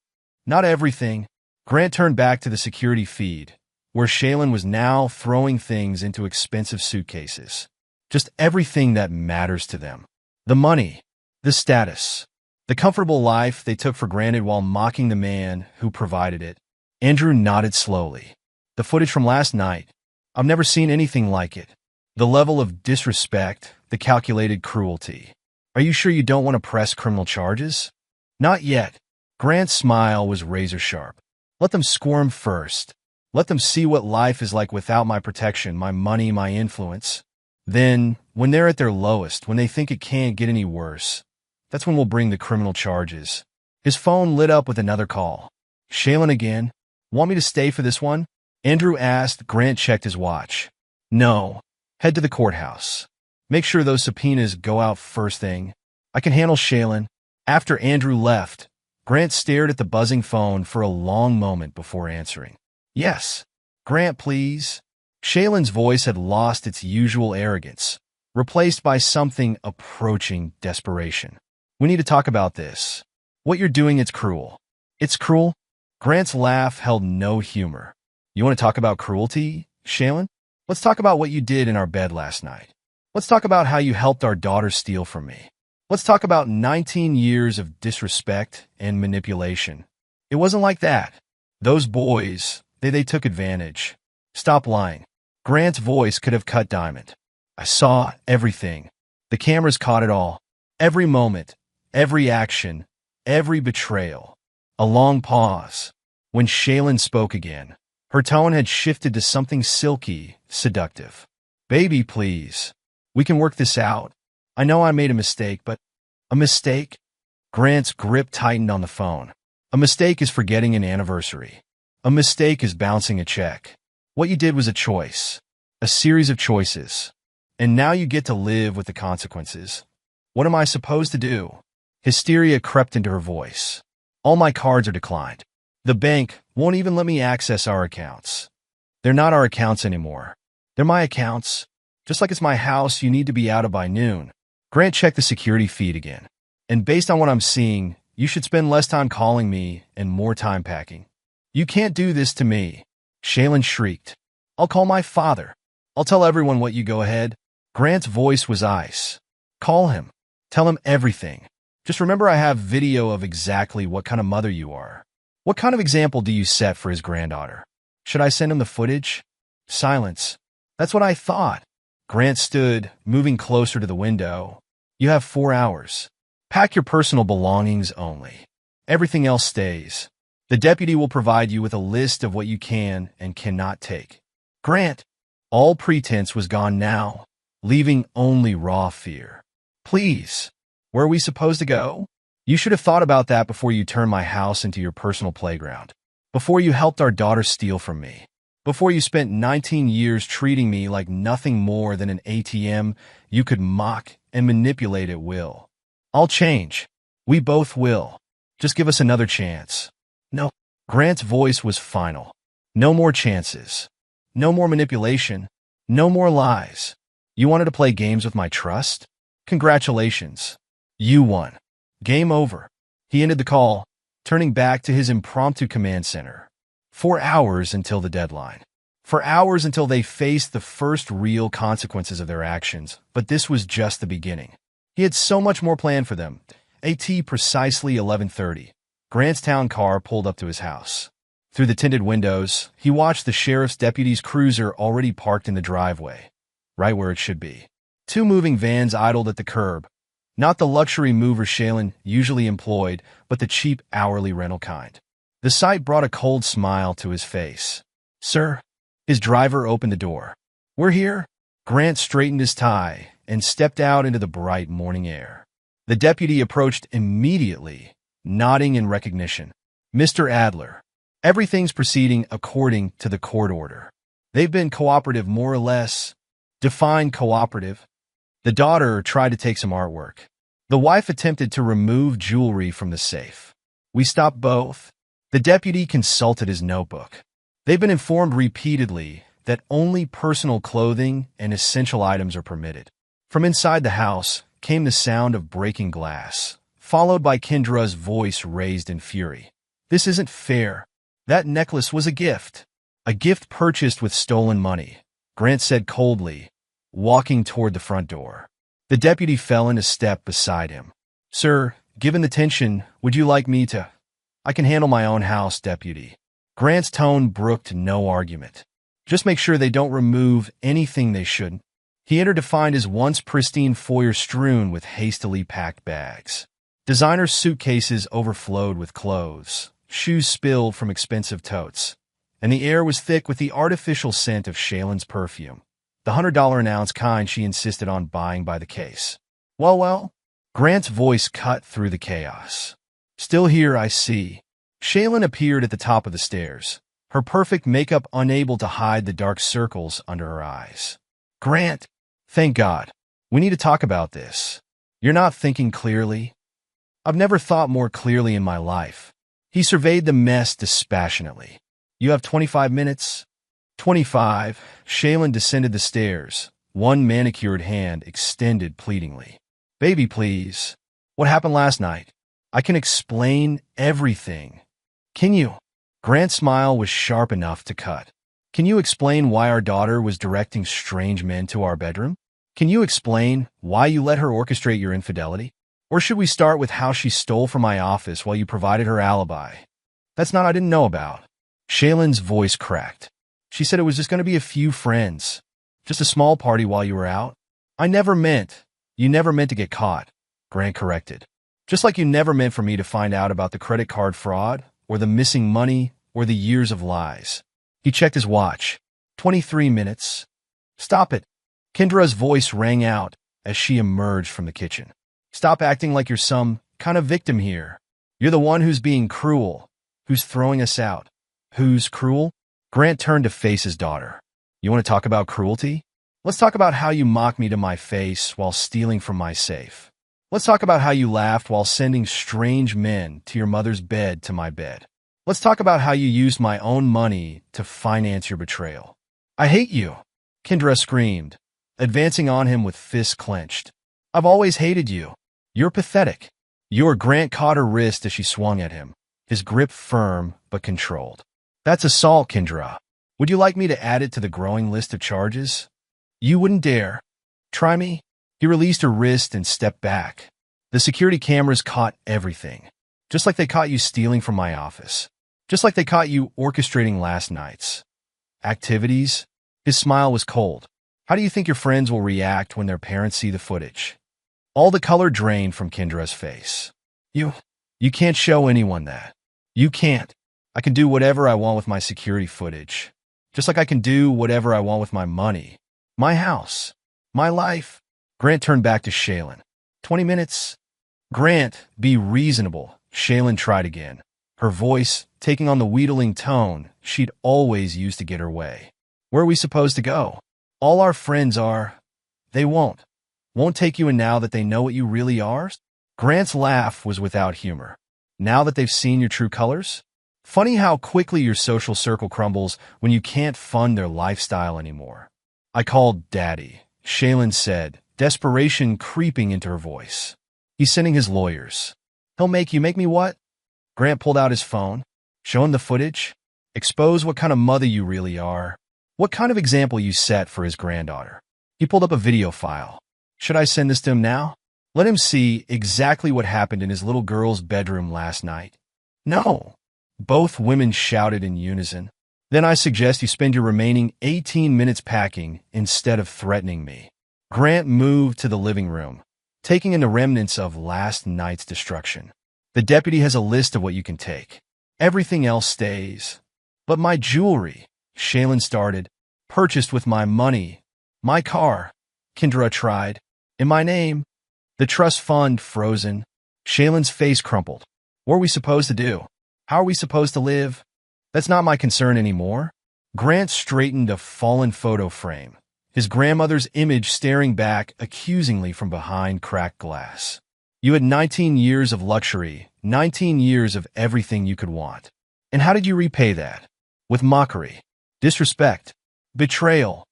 Not everything. Grant turned back to the security feed, where Shaylin was now throwing things into expensive suitcases. Just everything that matters to them. The money, the status, the comfortable life they took for granted while mocking the man who provided it. Andrew nodded slowly. The footage from last night. I've never seen anything like it. The level of disrespect, the calculated cruelty. Are you sure you don't want to press criminal charges? Not yet. Grant's smile was razor sharp. Let them squirm first. Let them see what life is like without my protection, my money, my influence. Then, when they're at their lowest, when they think it can't get any worse, that's when we'll bring the criminal charges. His phone lit up with another call. Shaylin again. Want me to stay for this one? Andrew asked. Grant checked his watch. No. Head to the courthouse. Make sure those subpoenas go out first thing. I can handle Shaylin. After Andrew left, Grant stared at the buzzing phone for a long moment before answering. Yes. Grant, please. Shaylin's voice had lost its usual arrogance, replaced by something approaching desperation. We need to talk about this. What you're doing, it's cruel. It's cruel? Grant's laugh held no humor. You want to talk about cruelty, Shaylin? Let's talk about what you did in our bed last night. Let's talk about how you helped our daughter steal from me. Let's talk about 19 years of disrespect and manipulation. It wasn't like that. Those boys, they took advantage. Stop lying. Grant's voice could have cut diamond. I saw everything. The cameras caught it all. Every moment, every action, every betrayal. A long pause. When Shaylin spoke again, her tone had shifted to something silky, seductive. Baby, please. We can work this out. I know I made a mistake, but a mistake? Grant's grip tightened on the phone. A mistake is forgetting an anniversary. A mistake is bouncing a check. What you did was a choice. A series of choices. And now you get to live with the consequences. What am I supposed to do? Hysteria crept into her voice. All my cards are declined. The bank won't even let me access our accounts. They're not our accounts anymore. They're my accounts. Just like it's my house, you need to be out of by noon. Grant checked the security feed again. And based on what I'm seeing, you should spend less time calling me and more time packing. You can't do this to me. Shaylin shrieked. I'll call my father. I'll tell everyone what you go ahead. Grant's voice was ice. Call him. Tell him everything. Just remember I have video of exactly what kind of mother you are. What kind of example do you set for his granddaughter? Should I send him the footage? Silence. That's what I thought. Grant stood, moving closer to the window. You have 4 hours. Pack your personal belongings only. Everything else stays. The deputy will provide you with a list of what you can and cannot take. Grant, all pretense was gone now, leaving only raw fear. Please, where are we supposed to go? You should have thought about that before you turned my house into your personal playground. Before you helped our daughter steal from me. Before you spent 19 years treating me like nothing more than an ATM you could mock and manipulate at will. I'll change. We both will. Just give us another chance. No. Grant's voice was final. No more chances. No more manipulation. No more lies. You wanted to play games with my trust? Congratulations. You won. Game over. He ended the call, turning back to his impromptu command center. 4 hours until the deadline. 4 hours until they faced the first real consequences of their actions, but this was just the beginning. He had so much more planned for them. At precisely 11:30, Grant's town car pulled up to his house. Through the tinted windows, he watched the sheriff's deputy's cruiser already parked in the driveway, right where it should be. 2 moving vans idled at the curb, not the luxury mover Shailen usually employed, but the cheap hourly rental kind. The sight brought a cold smile to his face. Sir? His driver opened the door. We're here? Grant straightened his tie and stepped out into the bright morning air. The deputy approached immediately, nodding in recognition. Mr. Adler, everything's proceeding according to the court order. They've been cooperative more or less. Define cooperative. The daughter tried to take some artwork. The wife attempted to remove jewelry from the safe. We stopped both. The deputy consulted his notebook. They've been informed repeatedly that only personal clothing and essential items are permitted. From inside the house came the sound of breaking glass, followed by Kendra's voice raised in fury. This isn't fair. That necklace was a gift. A gift purchased with stolen money, Grant said coldly, walking toward the front door. The deputy fell into step beside him. Sir, given the tension, would you like me to? I can handle my own house, deputy. Grant's tone brooked no argument. Just make sure they don't remove anything they shouldn't. He entered to find his once pristine foyer strewn with hastily packed bags. Designer suitcases overflowed with clothes, shoes spilled from expensive totes, and the air was thick with the artificial scent of Shailen's perfume, the $100 an ounce kind she insisted on buying by the case. Well, Grant's voice cut through the chaos. Still here, I see. Shailen appeared at the top of the stairs, her perfect makeup unable to hide the dark circles under her eyes. Grant, thank God. We need to talk about this. You're not thinking clearly. I've never thought more clearly in my life. He surveyed the mess dispassionately. You have 25 minutes? 25. Shailen descended the stairs, one manicured hand extended pleadingly. Baby, please. What happened last night? I can explain everything. Can you? Grant's smile was sharp enough to cut. Can you explain why our daughter was directing strange men to our bedroom? Can you explain why you let her orchestrate your infidelity? Or should we start with how she stole from my office while you provided her alibi? That's not I didn't know about. Shailen's voice cracked. She said it was just going to be a few friends. Just a small party while you were out. You never meant to get caught, Grant corrected. Just like you never meant for me to find out about the credit card fraud, or the missing money, or the years of lies. He checked his watch. 23 minutes. Stop it. Kendra's voice rang out as she emerged from the kitchen. Stop acting like you're some kind of victim here. You're the one who's being cruel, who's throwing us out. Who's cruel? Grant turned to face his daughter. You want to talk about cruelty? Let's talk about how you mocked me to my face while stealing from my safe. Let's talk about how you laughed while sending strange men to your mother's bed to my bed. Let's talk about how you used my own money to finance your betrayal. I hate you, Kendra screamed, advancing on him with fists clenched. I've always hated you. You're pathetic. Grant caught her wrist as she swung at him, his grip firm but controlled. That's assault, Kendra. Would you like me to add it to the growing list of charges? You wouldn't dare. Try me? He released her wrist and stepped back. The security cameras caught everything. Just like they caught you stealing from my office. Just like they caught you orchestrating last night's activities. His smile was cold. How do you think your friends will react when their parents see the footage? All the color drained from Kendra's face. You can't show anyone that. You can't. I can do whatever I want with my security footage. Just like I can do whatever I want with my money. My house. My life. Grant turned back to Shailen. 20 minutes? Grant, be reasonable, Shaylin tried again, her voice taking on the wheedling tone she'd always used to get her way. Where are we supposed to go? All our friends are. They won't take you in now that they know what you really are? Grant's laugh was without humor. Now that they've seen your true colors? Funny how quickly your social circle crumbles when you can't fund their lifestyle anymore. I called Daddy, Shaylin said, desperation creeping into her voice. He's sending his lawyers. He'll make you make me what? Grant pulled out his phone. Show him the footage. Expose what kind of mother you really are. What kind of example you set for his granddaughter. He pulled up a video file. Should I send this to him now? Let him see exactly what happened in his little girl's bedroom last night. No. Both women shouted in unison. Then I suggest you spend your remaining 18 minutes packing instead of threatening me. Grant moved to the living room, taking in the remnants of last night's destruction. The deputy has a list of what you can take. Everything else stays. But my jewelry, Shaylin started, purchased with my money. My car, Kendra tried. In my name. The trust fund frozen. Shaylin's face crumpled. What are we supposed to do? How are we supposed to live? That's not my concern anymore. Grant straightened a fallen photo frame, his grandmother's image staring back accusingly from behind cracked glass. You had 19 years of luxury, 19 years of everything you could want. And how did you repay that? With mockery, disrespect, betrayal.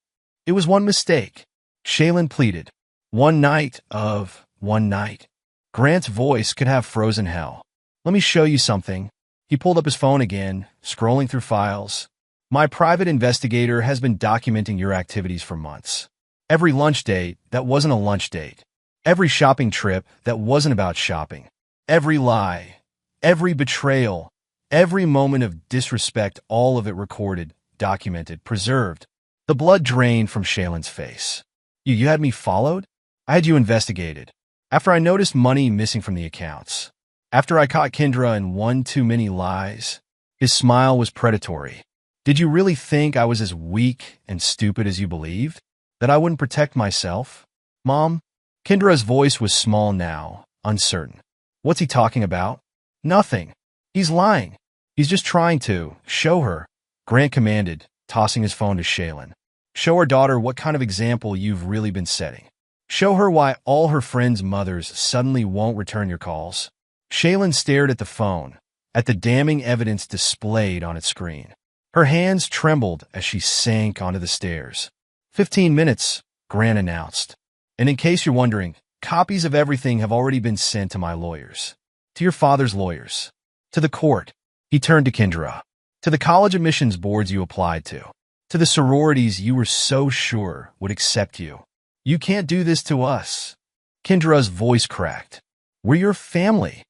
It was one mistake, Shaylin pleaded. One night. Grant's voice could have frozen hell. Let me show you something. He pulled up his phone again, scrolling through files. My private investigator has been documenting your activities for months. Every lunch date that wasn't a lunch date. Every shopping trip that wasn't about shopping. Every lie. Every betrayal. Every moment of disrespect, all of it recorded, documented, preserved. The blood drained from Shaylin's face. You had me followed? I had you investigated. After I noticed money missing from the accounts. After I caught Kendra in one too many lies. His smile was predatory. Did you really think I was as weak and stupid as you believed? That I wouldn't protect myself? Mom? Kendra's voice was small now, uncertain. What's he talking about? Nothing. He's lying. He's just trying to show her. Grant commanded, tossing his phone to Shaylin. Show our daughter what kind of example you've really been setting. Show her why all her friends' mothers suddenly won't return your calls. Shaylin stared at the phone, at the damning evidence displayed on its screen. Her hands trembled as she sank onto the stairs. 15 minutes, Grant announced. And in case you're wondering, copies of everything have already been sent to my lawyers. To your father's lawyers. To the court. He turned to Kendra. To the college admissions boards you applied to. To the sororities you were so sure would accept you. You can't do this to us. Kendra's voice cracked. We're your family.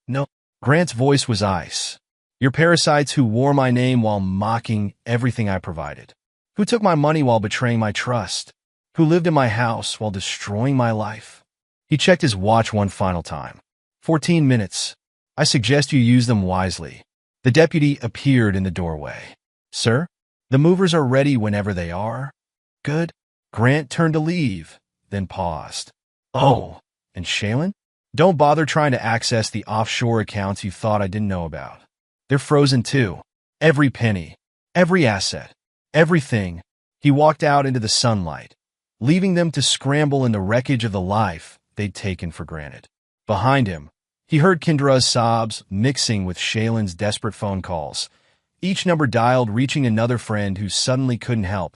No. Grant's voice was ice. Your parasites who wore my name while mocking everything I provided. Who took my money while betraying my trust. Who lived in my house while destroying my life. He checked his watch one final time. 14 minutes. I suggest you use them wisely. The deputy appeared in the doorway. Sir? The movers are ready whenever they are. Good. Grant turned to leave, then paused. Oh, and Shaylin? Don't bother trying to access the offshore accounts you thought I didn't know about. They're frozen too. Every penny, every asset, everything. He walked out into the sunlight, leaving them to scramble in the wreckage of the life they'd taken for granted. Behind him, he heard Kendra's sobs mixing with Shaylin's desperate phone calls, each number dialed reaching another friend who suddenly couldn't help.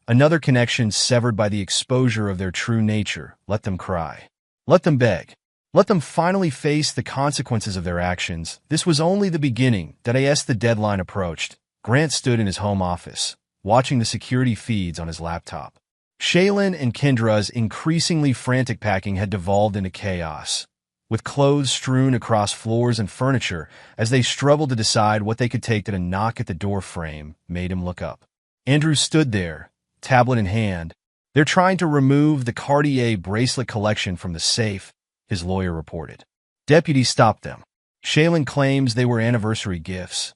Another connection severed by the exposure of their true nature. Let them cry. Let them beg. Let them finally face the consequences of their actions. This was only the beginning. As the deadline approached, Grant stood in his home office, watching the security feeds on his laptop. Shaylin and Kendra's increasingly frantic packing had devolved into chaos, with clothes strewn across floors and furniture as they struggled to decide what they could take that a knock at the door frame made him look up. Andrew stood there, tablet in hand. They're trying to remove the Cartier bracelet collection from the safe, his lawyer reported. Deputies stopped them. Shaylin claims they were anniversary gifts.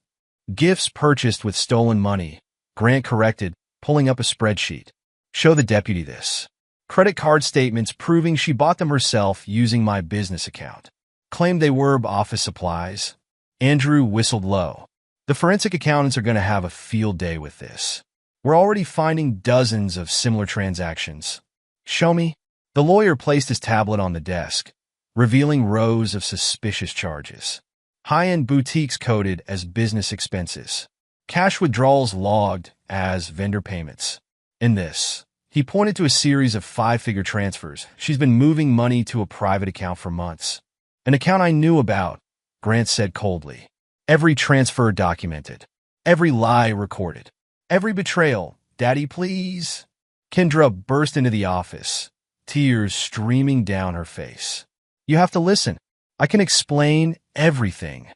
Gifts purchased with stolen money, Grant corrected, pulling up a spreadsheet. Show the deputy this. Credit card statements proving she bought them herself using my business account. claimed they were office supplies. Andrew whistled low. The forensic accountants are going to have a field day with this. We're already finding dozens of similar transactions. Show me. The lawyer placed his tablet on the desk, revealing rows of suspicious charges. High-end boutiques coded as business expenses. Cash withdrawals logged as vendor payments. In this, he pointed to a series of 5-figure transfers. She's been moving money to a private account for months. An account I knew about, Grant said coldly. Every transfer documented. Every lie recorded. Every betrayal. Daddy, please. Kendra burst into the office, tears streaming down her face. You have to listen. I can explain everything.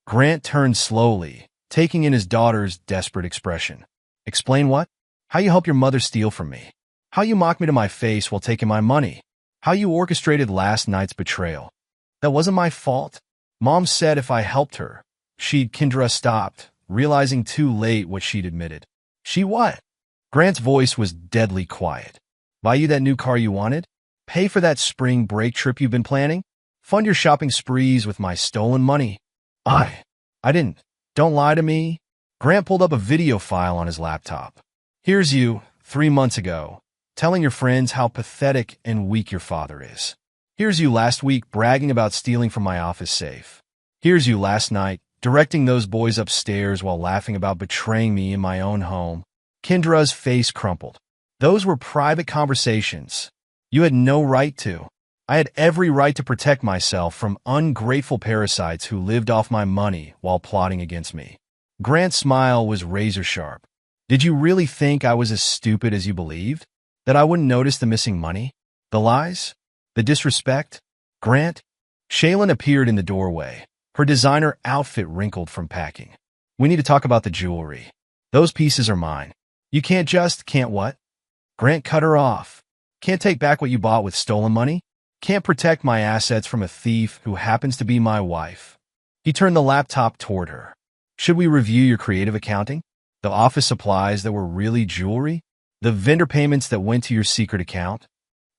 Grant turned slowly, taking in his daughter's desperate expression. Explain what? How you help your mother steal from me. How you mock me to my face while taking my money. How you orchestrated last night's betrayal. That wasn't my fault. Mom said if I helped her, Kendra stopped, realizing too late what she'd admitted. She what? Grant's voice was deadly quiet. Buy you that new car you wanted? Pay for that spring break trip you've been planning? Fund your shopping sprees with my stolen money? I didn't. Don't lie to me. Grant pulled up a video file on his laptop. Here's you, 3 months ago, telling your friends how pathetic and weak your father is. Here's you last week bragging about stealing from my office safe. Here's you last night, directing those boys upstairs while laughing about betraying me in my own home. Kendra's face crumpled. Those were private conversations. You had no right to. I had every right to protect myself from ungrateful parasites who lived off my money while plotting against me. Grant's smile was razor-sharp. Did you really think I was as stupid as you believed? That I wouldn't notice the missing money? The lies? The disrespect? Grant? Shaylin appeared in the doorway, her designer outfit wrinkled from packing. We need to talk about the jewelry. Those pieces are mine. You can't what? Grant cut her off. Can't take back what you bought with stolen money? Can't protect my assets from a thief who happens to be my wife. He turned the laptop toward her. Should we review your creative accounting? The office supplies that were really jewelry? The vendor payments that went to your secret account?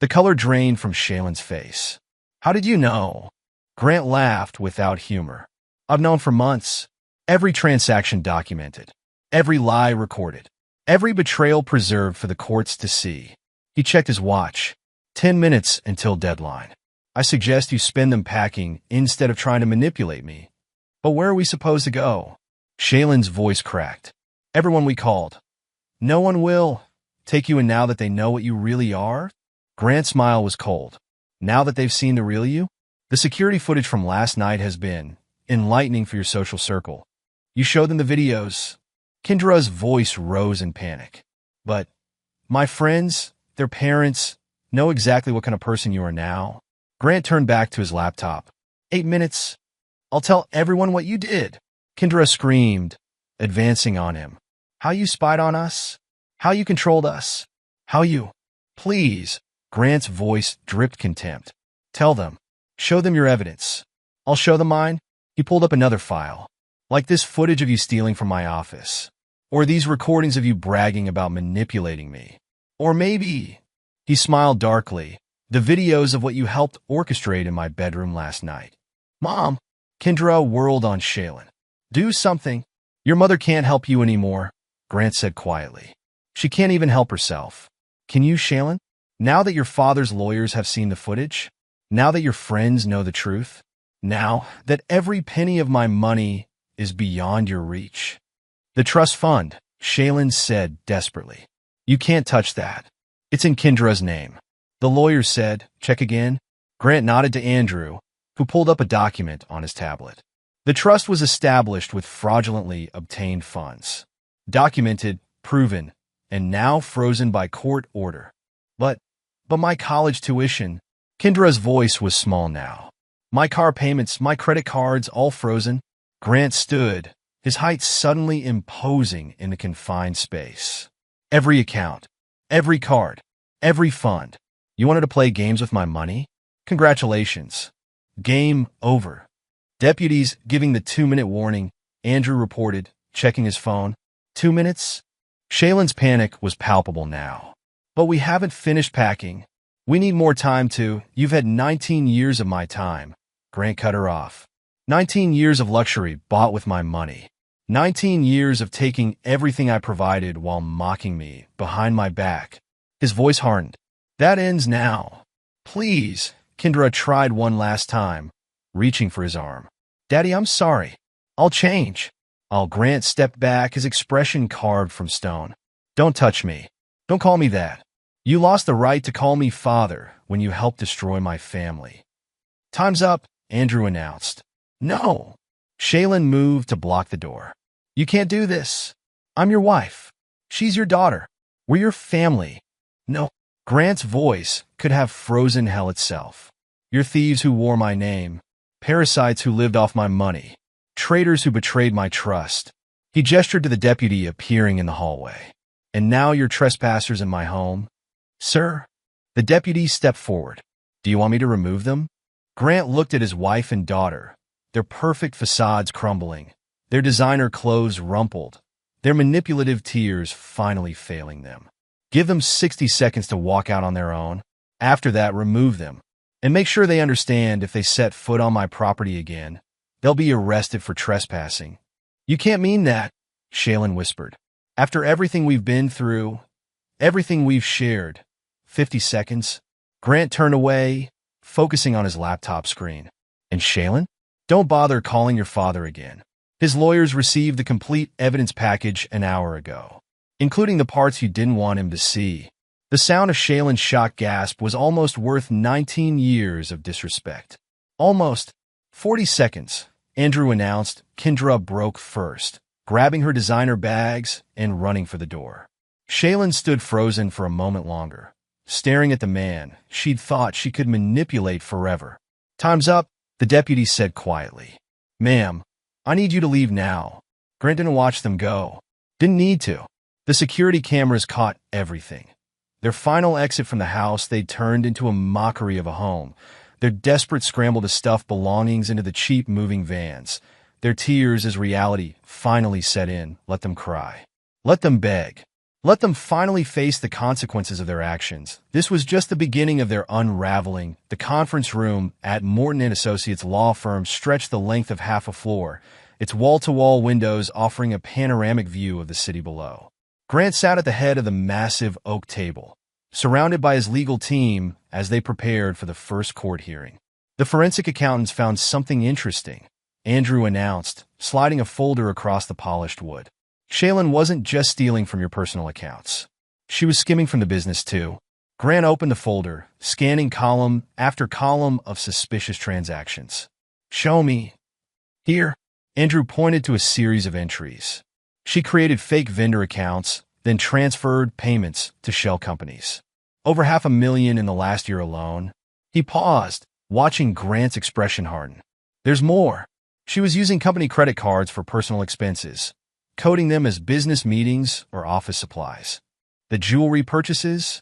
The color drained from Shaylin's face. How did you know? Grant laughed without humor. I've known for months. Every transaction documented. Every lie recorded. Every betrayal preserved for the courts to see. He checked his watch. 10 minutes until deadline. I suggest you spend them packing instead of trying to manipulate me. But where are we supposed to go? Shaylin's voice cracked. Everyone we called. No one will take you in now that they know what you really are? Grant's smile was cold. Now that they've seen the real you? The security footage from last night has been enlightening for your social circle. You showed them the videos. Kendra's voice rose in panic. But my friends, their parents, know exactly what kind of person you are now. Grant turned back to his laptop. 8 minutes. I'll tell everyone what you did. Kendra screamed, advancing on him. How you spied on us? How you controlled us? How you... Please. Grant's voice dripped contempt. Tell them. Show them your evidence. I'll show them mine. He pulled up another file. Like this footage of you stealing from my office. Or these recordings of you bragging about manipulating me. Or maybe... He smiled darkly. The videos of what you helped orchestrate in my bedroom last night. Mom. Kendra whirled on Shaylin. Do something. Your mother can't help you anymore, Grant said quietly. She can't even help herself. Can you, Shaylin? Now that your father's lawyers have seen the footage? Now that your friends know the truth? Now that every penny of my money is beyond your reach? The trust fund, Shaylin said desperately. You can't touch that. It's in Kendra's name. The lawyer said, check again. Grant nodded to Andrew, who pulled up a document on his tablet. The trust was established with fraudulently obtained funds. Documented, proven, and now frozen by court order. But my college tuition. Kendra's voice was small now. My car payments, my credit cards, all frozen. Grant stood, his height suddenly imposing in the confined space. Every account, every card, every fund. You wanted to play games with my money? Congratulations. Game over. Deputies giving the 2-minute warning, Andrew reported, checking his phone. 2 minutes? Shaylin's panic was palpable now. But we haven't finished packing. We need more time to... You've had 19 years of my time, Grant cut her off. 19 years of luxury bought with my money. 19 years of taking everything I provided while mocking me behind my back. His voice hardened. That ends now. Please. Kendra tried one last time, reaching for his arm. Daddy, I'm sorry. I'll change. Grant stepped back, his expression carved from stone. Don't touch me. Don't call me that. You lost the right to call me father when you helped destroy my family. Time's up, Andrew announced. No. Shaylin moved to block the door. You can't do this. I'm your wife. She's your daughter. We're your family. No. Grant's voice could have frozen hell itself. You're thieves who wore my name, parasites who lived off my money, traitors who betrayed my trust. He gestured to the deputy appearing in the hallway. And now you're trespassers in my home? Sir? The deputy stepped forward. Do you want me to remove them? Grant looked at his wife and daughter, their perfect facades crumbling, their designer clothes rumpled, their manipulative tears finally failing them. Give them 60 seconds to walk out on their own. After that, remove them. And make sure they understand if they set foot on my property again, they'll be arrested for trespassing. You can't mean that, Shaylin whispered. After everything we've been through, everything we've shared. 50 seconds. Grant turned away, focusing on his laptop screen. And Shaylin? Don't bother calling your father again. His lawyers received the complete evidence package an hour ago, including the parts you didn't want him to see. The sound of Shaylin's shocked gasp was almost worth 19 years of disrespect. Almost. 40 seconds, Andrew announced. Kendra broke first, grabbing her designer bags and running for the door. Shaylin stood frozen for a moment longer, staring at the man she'd thought she could manipulate forever. Time's up, the deputy said quietly. Ma'am, I need you to leave now. Grant didn't watch them go. Didn't need to. The security cameras caught everything. Their final exit from the house they'd turned into a mockery of a home. Their desperate scramble to stuff belongings into the cheap moving vans. Their tears as reality finally set in. Let them cry. Let them beg. Let them finally face the consequences of their actions. This was just the beginning of their unraveling. The conference room at Morton & Associates law firm stretched the length of half a floor, its wall-to-wall windows offering a panoramic view of the city below. Grant sat at the head of the massive oak table, surrounded by his legal team as they prepared for the first court hearing. The forensic accountants found something interesting, Andrew announced, sliding a folder across the polished wood. Shaylin wasn't just stealing from your personal accounts. She was skimming from the business too. Grant opened the folder, scanning column after column of suspicious transactions. Show me. Here. Andrew pointed to a series of entries. She created fake vendor accounts, then transferred payments to shell companies. Over $500,000 in the last year alone. He paused, watching Grant's expression harden. There's more. She was using company credit cards for personal expenses, coding them as business meetings or office supplies. The jewelry purchases?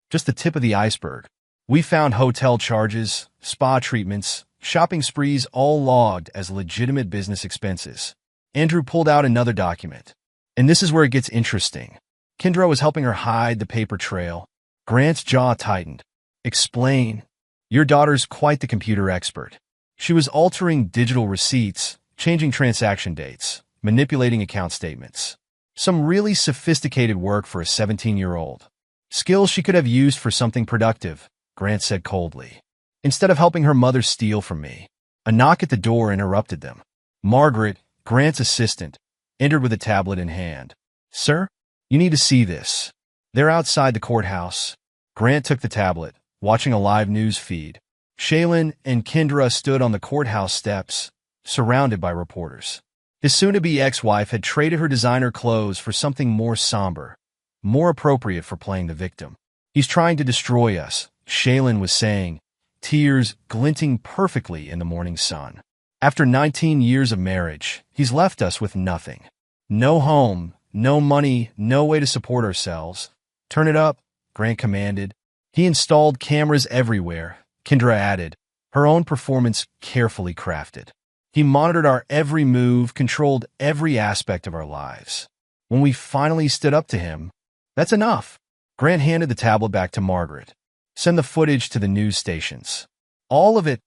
Just the tip of the iceberg. We found hotel charges, spa treatments, shopping sprees all logged as legitimate business expenses. Andrew pulled out another document. And this is where it gets interesting. Kendra was helping her hide the paper trail. Grant's jaw tightened. Explain. Your daughter's quite the computer expert. She was altering digital receipts, changing transaction dates, manipulating account statements. Some really sophisticated work for a 17-year-old. Skills she could have used for something productive, Grant said coldly. Instead of helping her mother steal from me. A knock at the door interrupted them. Margaret, Grant's assistant, entered with a tablet in hand. Sir, you need to see this. They're outside the courthouse. Grant took the tablet, watching a live news feed. Shaylin and Kendra stood on the courthouse steps, surrounded by reporters. His soon-to-be ex-wife had traded her designer clothes for something more somber, more appropriate for playing the victim. He's trying to destroy us, Shaylin was saying, tears glinting perfectly in the morning sun. After 19 years of marriage, he's left us with nothing. No home, no money, no way to support ourselves. Turn it up, Grant commanded. He installed cameras everywhere, Kendra added, her own performance carefully crafted. He monitored our every move, controlled every aspect of our lives. When we finally stood up to him, that's enough. Grant handed the tablet back to Margaret. Send the footage to the news stations. All of it,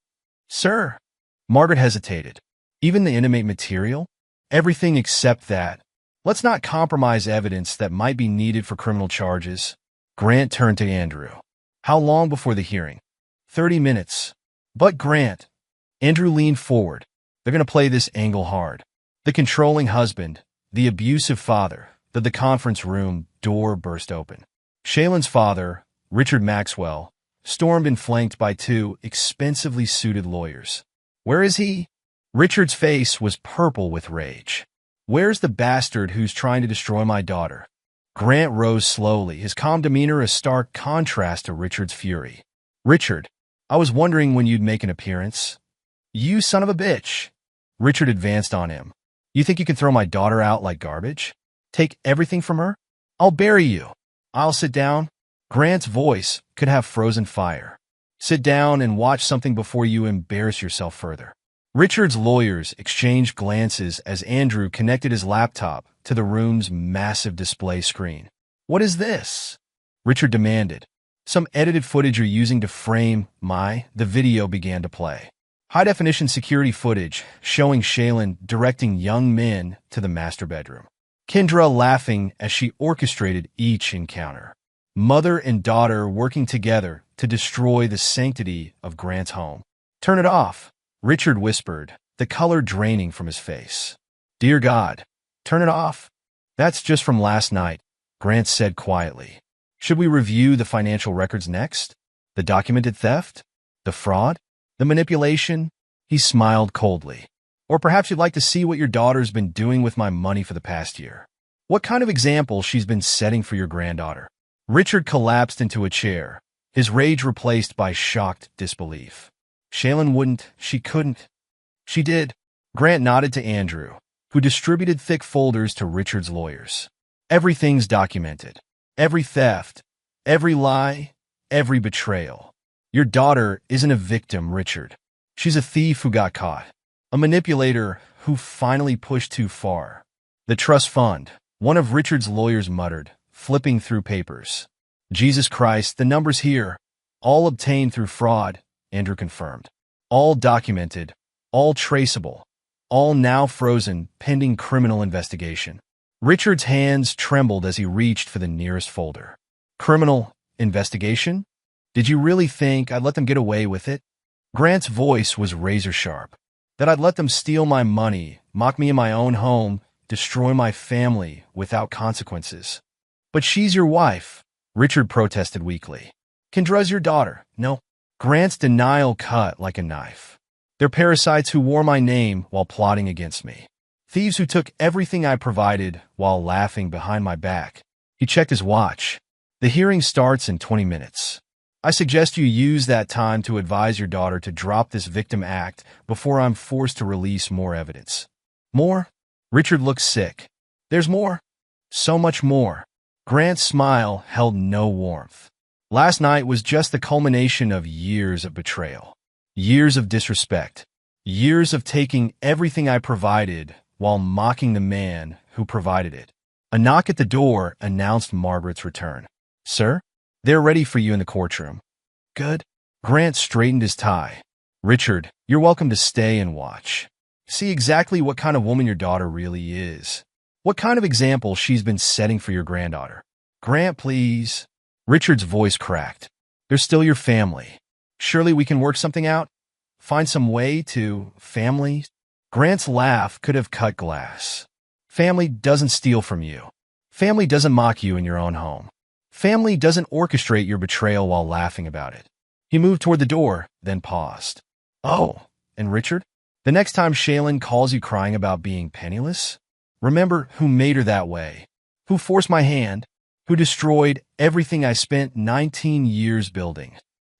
sir. Margaret hesitated. Even the intimate material? Everything except that. Let's not compromise evidence that might be needed for criminal charges. Grant turned to Andrew. How long before the hearing? 30 minutes. But Grant. Andrew leaned forward. They're going to play this angle hard. The controlling husband, the abusive father. The conference room door burst open. Shaylin's father, Richard Maxwell, stormed and flanked by two expensively suited lawyers. Where is he? Richard's face was purple with rage. Where's the bastard who's trying to destroy my daughter? Grant rose slowly, his calm demeanor a stark contrast to Richard's fury. Richard, I was wondering when you'd make an appearance. You son of a bitch. Richard advanced on him. You think you can throw my daughter out like garbage? Take everything from her? I'll bury you. I'll sit down. Grant's voice could have frozen fire. Sit down and watch something before you embarrass yourself further. Richard's lawyers exchanged glances as Andrew connected his laptop to the room's massive display screen. What is this? Richard demanded. Some edited footage you're using to frame the video began to play. High-definition security footage showing Shaylin directing young men to the master bedroom. Kendra laughing as she orchestrated each encounter. Mother and daughter working together to destroy the sanctity of Grant's home. Turn it off, Richard whispered, the color draining from his face. Dear God, turn it off. That's just from last night, Grant said quietly. Should we review the financial records next? The documented theft? The fraud? The manipulation? He smiled coldly. Or perhaps you'd like to see what your daughter's been doing with my money for the past year. What kind of example she's been setting for your granddaughter? Richard collapsed into a chair, his rage replaced by shocked disbelief. Shaylin wouldn't, she couldn't. She did. Grant nodded to Andrew, who distributed thick folders to Richard's lawyers. Everything's documented. Every theft, every lie, every betrayal. Your daughter isn't a victim, Richard. She's a thief who got caught. A manipulator who finally pushed too far. The trust fund, one of Richard's lawyers muttered, flipping through papers. Jesus Christ, the numbers here. All obtained through fraud, Andrew confirmed. All documented, all traceable, all now frozen pending criminal investigation. Richard's hands trembled as he reached for the nearest folder. Criminal investigation? Did you really think I'd let them get away with it? Grant's voice was razor sharp. That I'd let them steal my money, mock me in my own home, destroy my family without consequences. But she's your wife, Richard protested weakly. Kendra's your daughter. No. Grant's denial cut like a knife. They're parasites who wore my name while plotting against me. Thieves who took everything I provided while laughing behind my back. He checked his watch. The hearing starts in 20 minutes. I suggest you use that time to advise your daughter to drop this victim act before I'm forced to release more evidence. More? Richard looked sick. There's more? So much more. Grant's smile held no warmth. Last night was just the culmination of years of betrayal. Years of disrespect. Years of taking everything I provided while mocking the man who provided it. A knock at the door announced Margaret's return. Sir? They're ready for you in the courtroom. Good. Grant straightened his tie. Richard, you're welcome to stay and watch. See exactly what kind of woman your daughter really is. What kind of example she's been setting for your granddaughter. Grant, please. Richard's voice cracked. They're still your family. Surely we can work something out? Find some way to family? Grant's laugh could have cut glass. Family doesn't steal from you. Family doesn't mock you in your own home. Family doesn't orchestrate your betrayal while laughing about it. He moved toward the door, then paused. Oh, and Richard? The next time Shaylin calls you crying about being penniless, remember who made her that way, who forced my hand, who destroyed everything I spent 19 years building.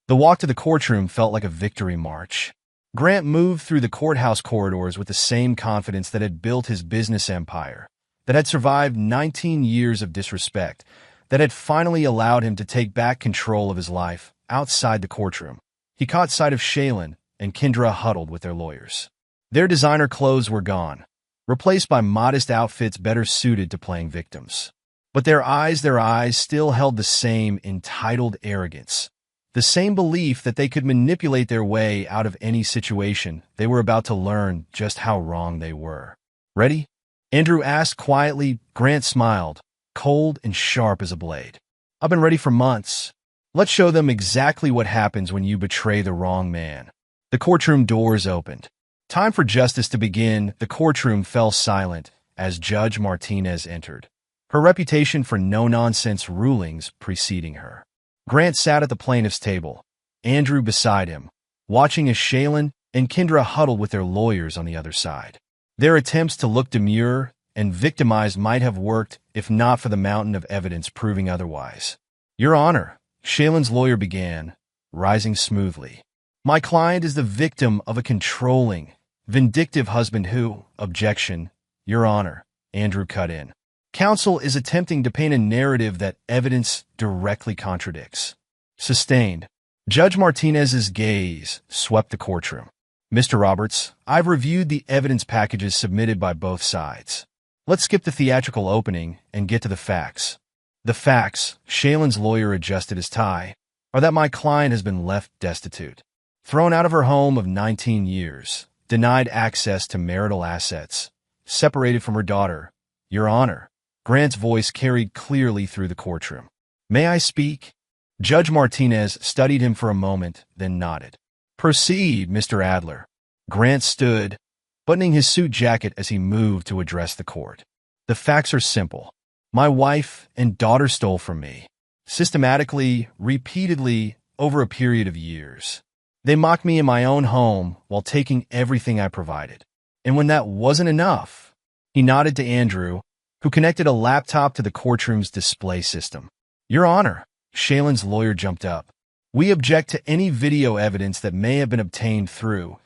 The walk to the courtroom felt like a victory march. Grant moved through the courthouse corridors with the same confidence that had built his business empire, that had survived 19 years of disrespect, that had finally allowed him to take back control of his life outside the courtroom. He caught sight of Shaylin and Kendra huddled with their lawyers. Their designer clothes were gone, replaced by modest outfits better suited to playing victims. But their eyes still held the same entitled arrogance, The same belief that they could manipulate their way out of any situation. They were about to learn just how wrong they were. Ready? Andrew asked quietly. Grant smiled, cold and sharp as a blade. I've been ready for months. Let's show them exactly what happens when you betray the wrong man. The courtroom doors opened. Time for justice to begin. The courtroom fell silent as Judge Martinez entered, her reputation for no-nonsense rulings preceding her. Grant sat at the plaintiff's table, Andrew beside him, watching as Shaylin and Kendra huddled with their lawyers on the other side. Their attempts to look demure and victimized might have worked if not for the mountain of evidence proving otherwise. Your Honor, Shaylin's lawyer began, rising smoothly. My client is the victim of a controlling, vindictive husband who, objection, Your Honor, Andrew cut in. Counsel is attempting to paint a narrative that evidence directly contradicts. Sustained. Judge Martinez's gaze swept the courtroom. Mr. Roberts, I've reviewed the evidence packages submitted by both sides. Let's skip the theatrical opening and get to the facts. The facts, Shaylin's lawyer adjusted his tie, are that my client has been left destitute, thrown out of her home of 19 years, denied access to marital assets, separated from her daughter. Your Honor, Grant's voice carried clearly through the courtroom. May I speak? Judge Martinez studied him for a moment, then nodded. Proceed, Mr. Adler. Grant stood, buttoning his suit jacket as he moved to address the court. The facts are simple. My wife and daughter stole from me, systematically, repeatedly, over a period of years. They mocked me in my own home while taking everything I provided. And when that wasn't enough, he nodded to Andrew, who connected a laptop to the courtroom's display system. Your Honor, Shaylin's lawyer jumped up. We object to any video evidence that may have been obtained through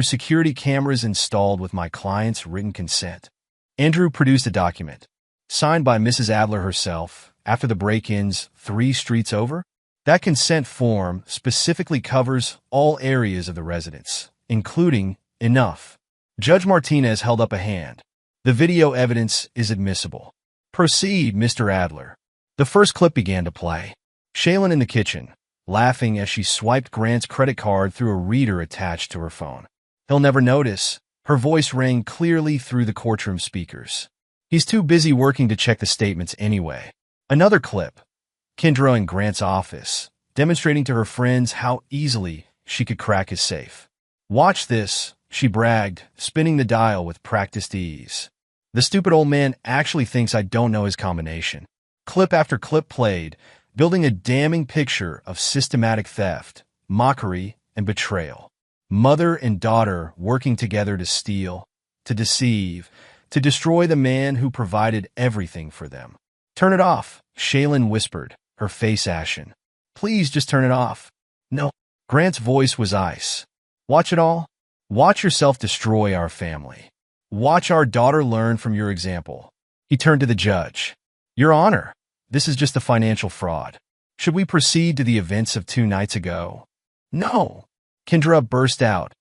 security cameras installed with my client's written consent. Andrew produced a document, signed by Mrs. Adler herself, after the break-ins 3 streets over. That consent form specifically covers all areas of the residence, including enough. Judge Martinez held up a hand. The video evidence is admissible. Proceed, Mr. Adler. The first clip began to play. Shaylin in the kitchen, laughing as she swiped Grant's credit card through a reader attached to her phone. He'll never notice. Her voice rang clearly through the courtroom speakers. He's too busy working to check the statements anyway. Another clip. Kendra in Grant's office, demonstrating to her friends how easily she could crack his safe. Watch this, she bragged, spinning the dial with practiced ease. The stupid old man actually thinks I don't know his combination. Clip after clip played, building a damning picture of systematic theft, mockery, and betrayal. Mother and daughter working together to steal, to deceive, to destroy the man who provided everything for them. Turn it off, Shaylin whispered, her face ashen. Please just turn it off. No. Grant's voice was ice. Watch it all. Watch yourself destroy our family. Watch our daughter learn from your example. He turned to the judge. Your Honor, this is just a financial fraud. Should we proceed to the events of 2 nights ago? No. Kendra burst out,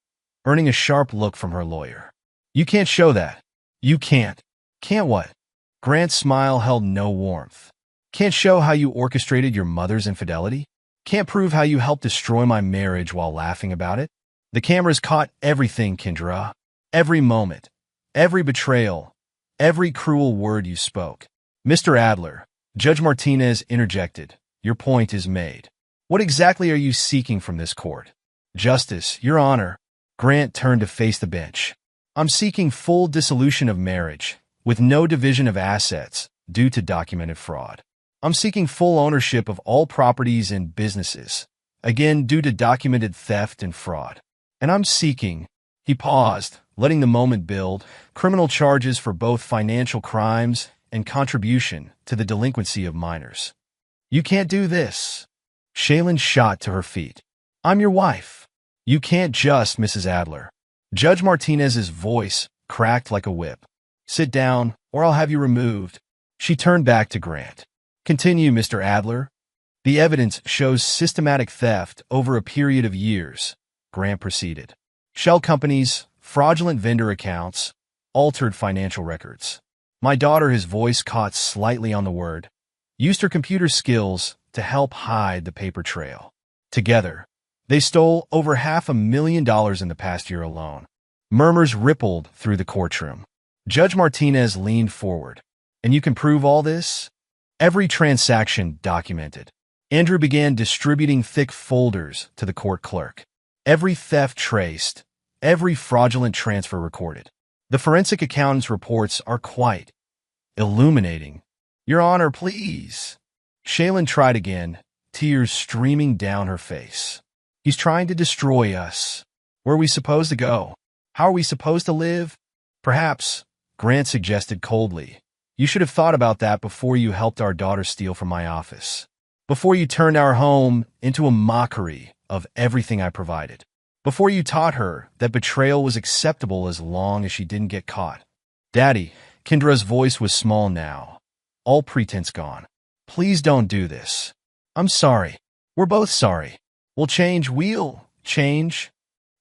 earning a sharp look from her lawyer. You can't show that. You can't. Can't what? Grant's smile held no warmth. Can't show how you orchestrated your mother's infidelity? Can't prove how you helped destroy my marriage while laughing about it? The cameras caught everything, Kendra. Every moment. Every betrayal. Every cruel word you spoke. Mr. Adler, Judge Martinez interjected. Your point is made. What exactly are you seeking from this court? Justice, Your Honor. Grant turned to face the bench. I'm seeking full dissolution of marriage, with no division of assets, due to documented fraud. I'm seeking full ownership of all properties and businesses, again due to documented theft and fraud. And I'm seeking, he paused, letting the moment build, criminal charges for both financial crimes and contribution to the delinquency of minors. You can't do this. Shaylin shot to her feet. I'm your wife. You can't just, Mrs. Adler. Judge Martinez's voice cracked like a whip. Sit down, or I'll have you removed. She turned back to Grant. Continue, Mr. Adler. The evidence shows systematic theft over a period of years, Grant proceeded. Shell companies, fraudulent vendor accounts, altered financial records. My daughter, his voice caught slightly on the word, used her computer skills to help hide the paper trail. Together, they stole over $500,000 in the past year alone. Murmurs rippled through the courtroom. Judge Martinez leaned forward. And you can prove all this? Every transaction documented. Andrew began distributing thick folders to the court clerk. Every theft traced, every fraudulent transfer recorded. The forensic accountant's reports are quite illuminating. Your Honor, please. Shaylin tried again, tears streaming down her face. He's trying to destroy us. Where are we supposed to go? How are we supposed to live? Perhaps, Grant suggested coldly. You should have thought about that before you helped our daughter steal from my office. Before you turned our home into a mockery of everything I provided. Before you taught her that betrayal was acceptable as long as she didn't get caught. Daddy, Kendra's voice was small now, all pretense gone. Please don't do this. I'm sorry. We're both sorry. We'll change.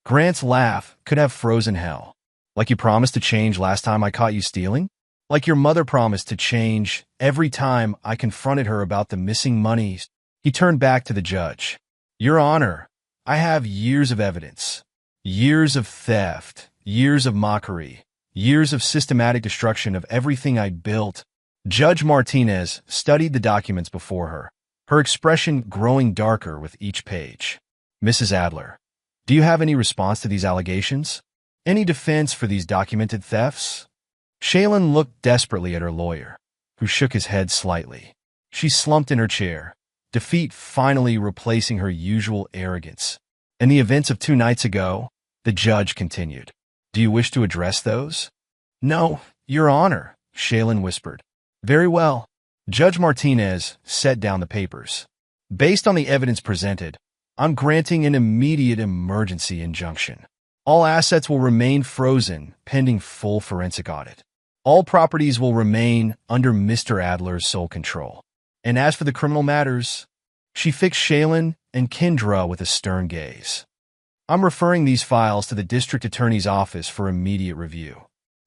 Grant's laugh could have frozen hell. Like you promised to change last time I caught you stealing? Like your mother promised to change every time I confronted her about the missing money. He turned back to the judge. Your Honor, I have years of evidence. Years of theft, years of mockery, years of systematic destruction of everything I built. Judge Martinez studied the documents before her, her expression growing darker with each page. Mrs. Adler, do you have any response to these allegations? Any defense for these documented thefts? Shaylin looked desperately at her lawyer, who shook his head slightly. She slumped in her chair, defeat finally replacing her usual arrogance. In the events of 2 nights ago, the judge continued. Do you wish to address those? No, Your Honor, Shaylin whispered. Very well. Judge Martinez set down the papers. Based on the evidence presented, I'm granting an immediate emergency injunction. All assets will remain frozen pending full forensic audit. All properties will remain under Mr. Adler's sole control. And as for the criminal matters, she fixed Shaylin and Kendra with a stern gaze. I'm referring these files to the district attorney's office for immediate review.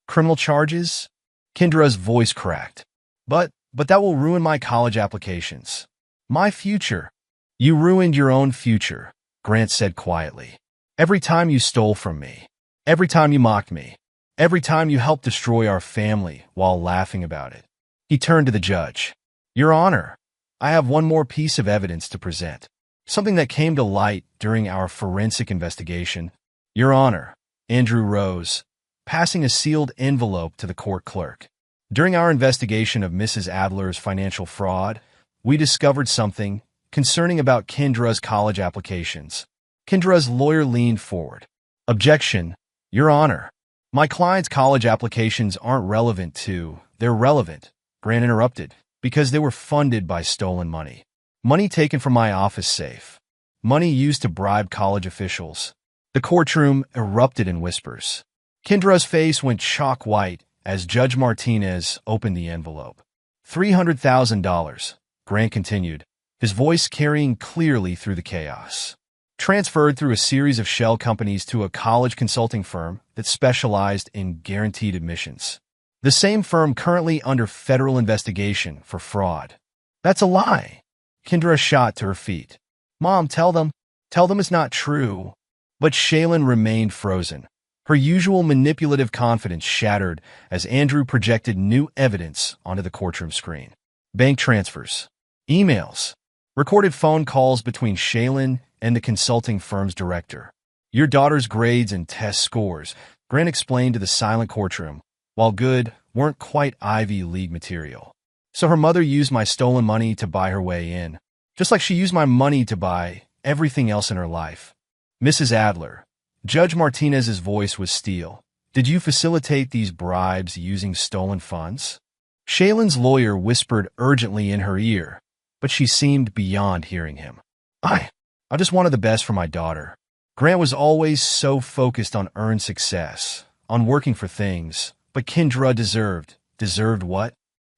Criminal charges? Kendra's voice cracked. But that will ruin my college applications. My future. You ruined your own future, Grant said quietly. Every time you stole from me. Every time you mocked me. Every time you helped destroy our family while laughing about it. He turned to the judge. Your Honor, I have one more piece of evidence to present. Something that came to light during our forensic investigation. Your Honor, Andrew rose, passing a sealed envelope to the court clerk. During our investigation of Mrs. Adler's financial fraud, we discovered something concerning about Kendra's college applications. Kendra's lawyer leaned forward. Objection, Your Honor. My client's college applications aren't relevant to, they're relevant, Grant interrupted, because they were funded by stolen money. Money taken from my office safe. Money used to bribe college officials. The courtroom erupted in whispers. Kendra's face went chalk white as Judge Martinez opened the envelope. $300,000, Grant continued, his voice carrying clearly through the chaos. Transferred through a series of shell companies to a college consulting firm that specialized in guaranteed admissions. The same firm currently under federal investigation for fraud. That's a lie. Kendra shot to her feet. Mom, tell them it's not true. But Shaylin remained frozen. Her usual manipulative confidence shattered as Andrew projected new evidence onto the courtroom screen. Bank transfers, emails, recorded phone calls between Shaylin and the consulting firm's director. Your daughter's grades and test scores, Grant explained to the silent courtroom, while good, weren't quite Ivy League material. So her mother used my stolen money to buy her way in, just like she used my money to buy everything else in her life. Mrs. Adler, Judge Martinez's voice was steel. Did you facilitate these bribes using stolen funds? Shaylin's lawyer whispered urgently in her ear, but she seemed beyond hearing him. I just wanted the best for my daughter. Grant was always so focused on earned success, on working for things, but Kendra deserved what?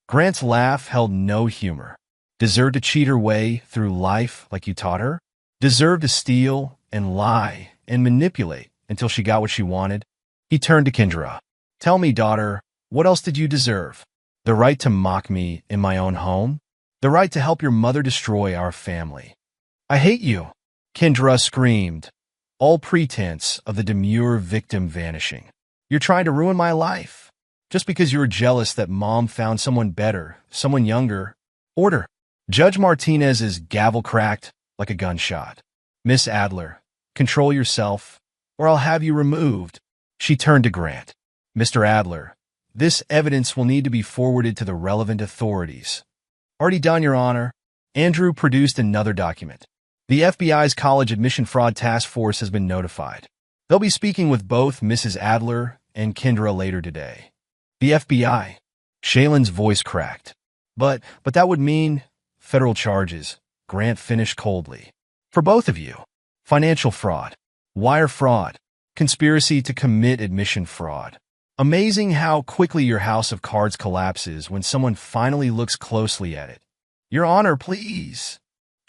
Grant's laugh held no humor. Deserved to cheat her way through life like you taught her? Deserved to steal and lie and manipulate until she got what she wanted? He turned to Kendra. Tell me, daughter, what else did you deserve? The right to mock me in my own home? The right to help your mother destroy our family? I hate you. Kendra screamed, all pretense of the demure victim vanishing. You're trying to ruin my life. Just because you were jealous that Mom found someone better, someone younger. Order. Judge Martinez's gavel cracked like a gunshot. Miss Adler, control yourself, or I'll have you removed. She turned to Grant. Mr. Adler, this evidence will need to be forwarded to the relevant authorities. Already done, Your Honor. Andrew produced another document. The FBI's College Admission Fraud Task Force has been notified. They'll be speaking with both Mrs. Adler and Kendra later today. The FBI. Shaylin's voice cracked. But that would mean federal charges, Grant finished coldly. For both of you. Financial fraud, wire fraud, conspiracy to commit admission fraud. Amazing how quickly your house of cards collapses when someone finally looks closely at it. Your Honor, please.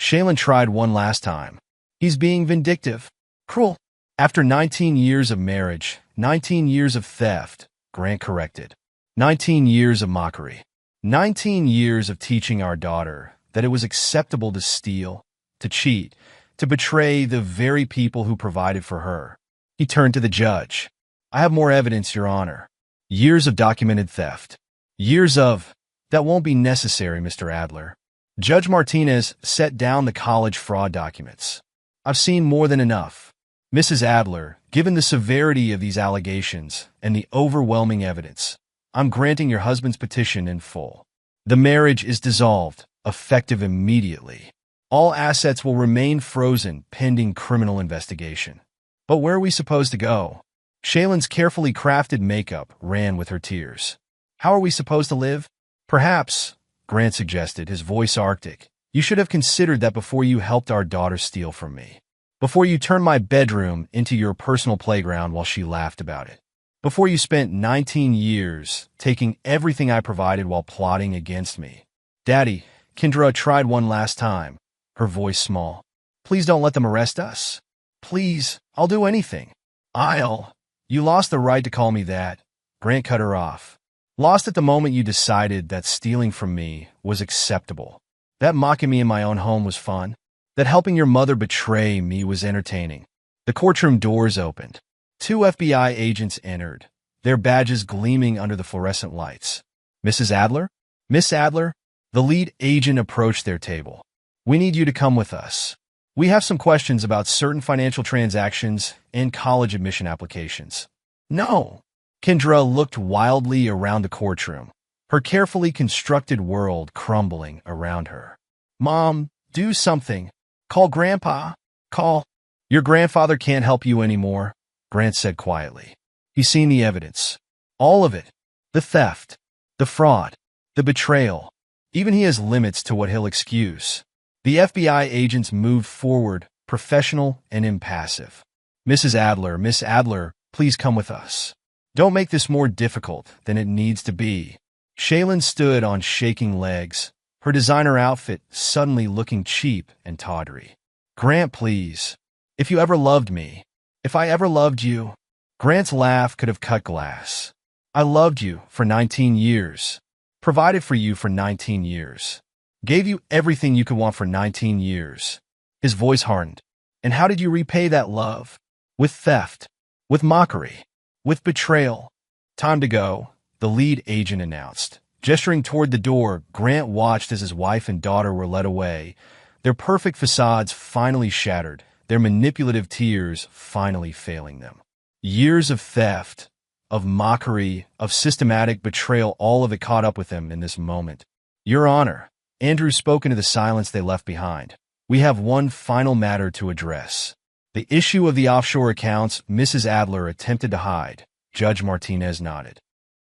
Shaylin tried one last time. He's being vindictive, cruel. After 19 years of marriage, 19 years of theft, Grant corrected. 19 years of mockery. 19 years of teaching our daughter that it was acceptable to steal, to cheat, to betray the very people who provided for her. He turned to the judge. I have more evidence, Your Honor. Years of documented theft. Years of... That won't be necessary, Mr. Adler. Judge Martinez set down the college fraud documents. I've seen more than enough. Mrs. Adler, given the severity of these allegations and the overwhelming evidence, I'm granting your husband's petition in full. The marriage is dissolved, effective immediately. All assets will remain frozen pending criminal investigation. But where are we supposed to go? Shaylin's carefully crafted makeup ran with her tears. How are we supposed to live? Perhaps, Grant suggested, his voice arctic, you should have considered that before you helped our daughter steal from me. Before you turned my bedroom into your personal playground while she laughed about it. Before you spent 19 years taking everything I provided while plotting against me. Daddy, Kendra tried one last time, her voice small. Please don't let them arrest us. Please, I'll do anything. You lost the right to call me that. Grant cut her off. Lost at the moment you decided that stealing from me was acceptable. That mocking me in my own home was fun. That helping your mother betray me was entertaining. The courtroom doors opened. 2 FBI agents entered, their badges gleaming under the fluorescent lights. Mrs. Adler? Miss Adler? The lead agent approached their table. We need you to come with us. We have some questions about certain financial transactions and college admission applications. No. Kendra looked wildly around the courtroom, her carefully constructed world crumbling around her. Mom, do something. Call Grandpa. Call. Your grandfather can't help you anymore, Grant said quietly. He's seen the evidence. All of it. The theft, the fraud, the betrayal. Even he has limits to what he'll excuse. The FBI agents moved forward, professional and impassive. Mrs. Adler, Miss Adler, please come with us. Don't make this more difficult than it needs to be. Shaylin stood on shaking legs, her designer outfit suddenly looking cheap and tawdry. Grant, please. If you ever loved me, if I ever loved you. Grant's laugh could have cut glass. I loved you for 19 years. Provided for you for 19 years. Gave you everything you could want for 19 years. His voice hardened. And how did you repay that love? With theft. With mockery. With betrayal. Time to go, the lead agent announced. Gesturing toward the door, Grant watched as his wife and daughter were led away, their perfect facades finally shattered, their manipulative tears finally failing them. Years of theft, of mockery, of systematic betrayal, all of it caught up with him in this moment. Your Honor, Andrew spoke into the silence they left behind. We have one final matter to address. The issue of the offshore accounts Mrs. Adler attempted to hide. Judge Martinez nodded.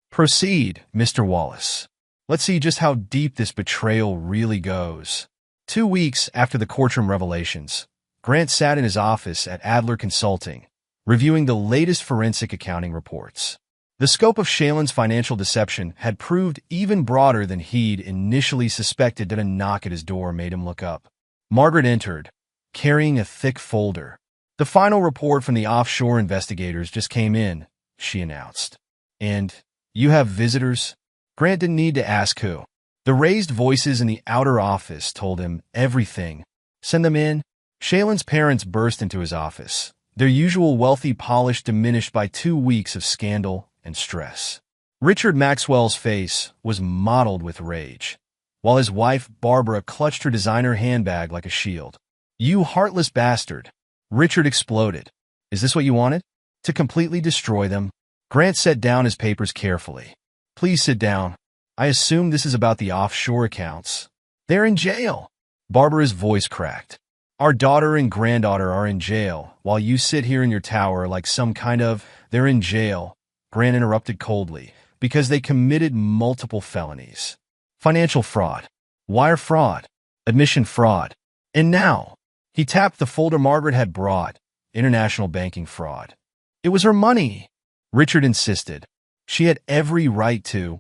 Proceed, Mr. Wallace. Let's see just how deep this betrayal really goes. 2 weeks after the courtroom revelations, Grant sat in his office at Adler Consulting, reviewing the latest forensic accounting reports. The scope of Shaylin's financial deception had proved even broader than he'd initially suspected, that a knock at his door made him look up. Margaret entered, carrying a thick folder. The final report from the offshore investigators just came in, she announced. And you have visitors? Grant didn't need to ask who. The raised voices in the outer office told him everything. Send them in. Shaylin's parents burst into his office, their usual wealthy polish diminished by 2 weeks of scandal and stress. Richard Maxwell's face was mottled with rage, while his wife, Barbara, clutched her designer handbag like a shield. "You heartless bastard!" Richard exploded. "Is this what you wanted? To completely destroy them?" Grant set down his papers carefully. "Please sit down. I assume this is about the offshore accounts." "They're in jail." Barbara's voice cracked. "Our daughter and granddaughter are in jail, while you sit here in your tower like some kind of—" "They're in jail," Grant interrupted coldly, "because they committed multiple felonies. Financial fraud, wire fraud, admission fraud, and now," he tapped the folder Margaret had brought, "international banking fraud. It was her money," Richard insisted. "She had every right to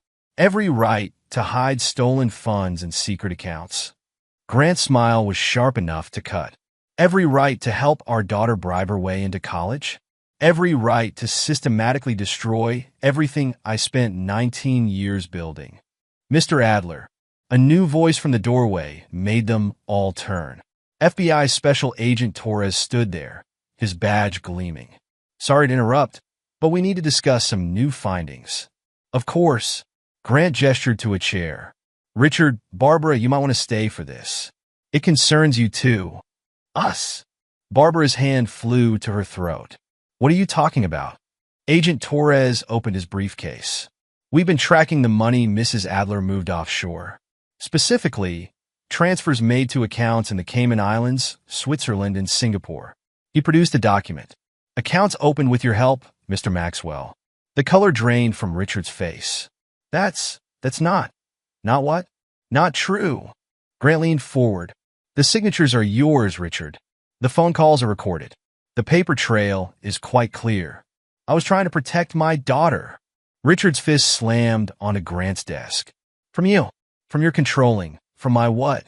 hide stolen funds and secret accounts." Grant's smile was sharp enough to cut. "Every right to help our daughter bribe her way into college? Every right to systematically destroy everything I spent 19 years building?" "Mr. Adler," a new voice from the doorway made them all turn. FBI Special Agent Torres stood there, his badge gleaming. "Sorry to interrupt, but we need to discuss some new findings." "Of course." Grant gestured to a chair. "Richard, Barbara, you might want to stay for this. It concerns you too." "Us?" Barbara's hand flew to her throat. "What are you talking about?" Agent Torres opened his briefcase. "We've been tracking the money Mrs. Adler moved offshore. Specifically, transfers made to accounts in the Cayman Islands, Switzerland, and Singapore." He produced a document. "Accounts opened with your help, Mr. Maxwell." The color drained from Richard's face. That's not what? Not true." Grant leaned forward. "The signatures are yours, Richard. The phone calls are recorded. The paper trail is quite clear. I was trying to protect my daughter." Richard's fist slammed onto Grant's desk. "From you. From your controlling. From my what?"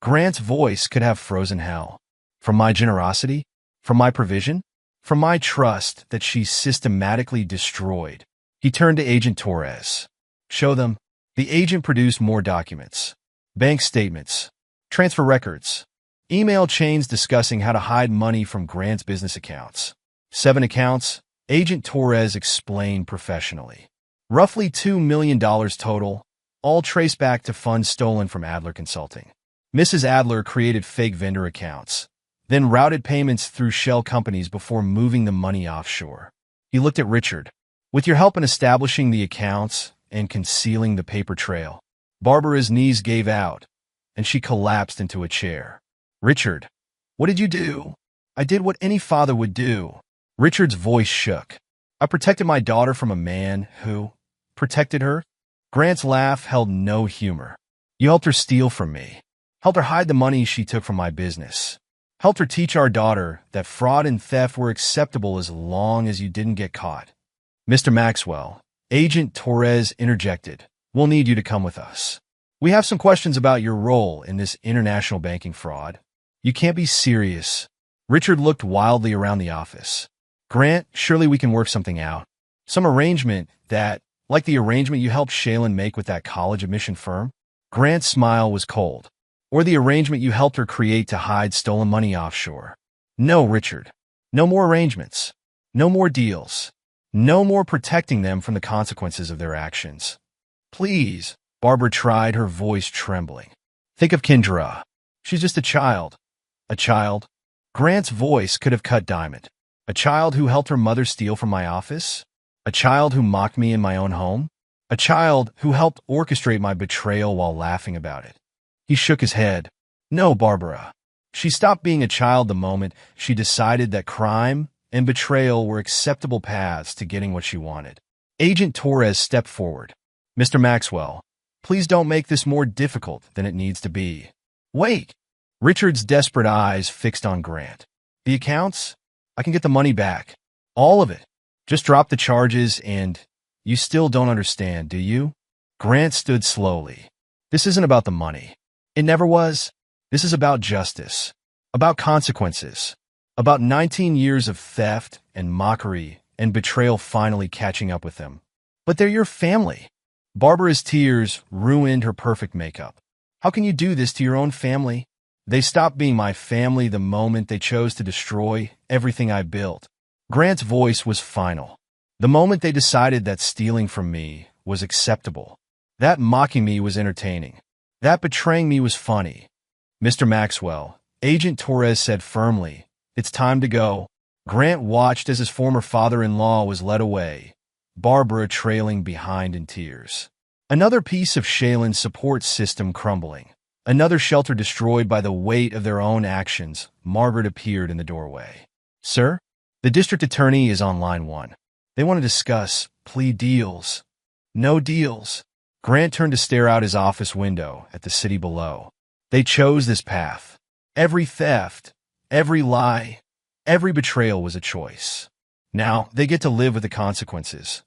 Grant's voice could have frozen hell. "From my generosity? From my provision? From my trust that she systematically destroyed." He turned to Agent Torres. "Show them." The agent produced more documents. Bank statements, transfer records, email chains discussing how to hide money from Grant's business accounts. 7 accounts, Agent Torres explained professionally. Roughly $2 million total, all traced back to funds stolen from Adler Consulting. Mrs. Adler created fake vendor accounts, then routed payments through shell companies before moving the money offshore. He looked at Richard. "With your help in establishing the accounts and concealing the paper trail." Barbara's knees gave out, and she collapsed into a chair. "Richard, what did you do?" "I did what any father would do." Richard's voice shook. "I protected my daughter from a man who protected her." Grant's laugh held no humor. "You helped her steal from me. Helped her hide the money she took from my business. Helped her teach our daughter that fraud and theft were acceptable as long as you didn't get caught." "Mr. Maxwell," Agent Torres interjected, "we'll need you to come with us. We have some questions about your role in this international banking fraud." "You can't be serious." Richard looked wildly around the office. "Grant, surely we can work something out. Some arrangement like the arrangement you helped Shaylin make with that college admission firm?" Grant's smile was cold. "Or the arrangement you helped her create to hide stolen money offshore." "No, Richard. No more arrangements. No more deals. No more protecting them from the consequences of their actions." "Please," Barbara tried, her voice trembling. "Think of Kendra. She's just a child." "A child?" Grant's voice could have cut diamond. "A child who helped her mother steal from my office? A child who mocked me in my own home? A child who helped orchestrate my betrayal while laughing about it?" He shook his head. "No, Barbara. She stopped being a child the moment she decided that crime and betrayal were acceptable paths to getting what she wanted." Agent Torres stepped forward. "Mr. Maxwell, please don't make this more difficult than it needs to be." "Wait." Richard's desperate eyes fixed on Grant. "The accounts? I can get the money back. All of it. Just drop the charges and—" "You still don't understand, do you?" Grant stood slowly. "This isn't about the money. It never was. This is about justice. About consequences. About 19 years of theft and mockery and betrayal finally catching up with them." "But they're your family." Barbara's tears ruined her perfect makeup. "How can you do this to your own family?" They stopped being my family the moment they chose to destroy everything I built. Grant's voice was final. The moment they decided that stealing from me was acceptable, that mocking me was entertaining, that betraying me was funny. Mr. Maxwell, Agent Torres said firmly, "It's time to go." Grant watched as his former father-in-law was led away, Barbara trailing behind in tears. Another piece of Shaylin's support system crumbling. Another shelter destroyed by the weight of their own actions. Margaret appeared in the doorway. "Sir, the district attorney is on line 1. They want to discuss plea deals." "No deals." Grant turned to stare out his office window at the city below. They chose this path. Every theft, every lie, every betrayal was a choice. Now they get to live with the consequences.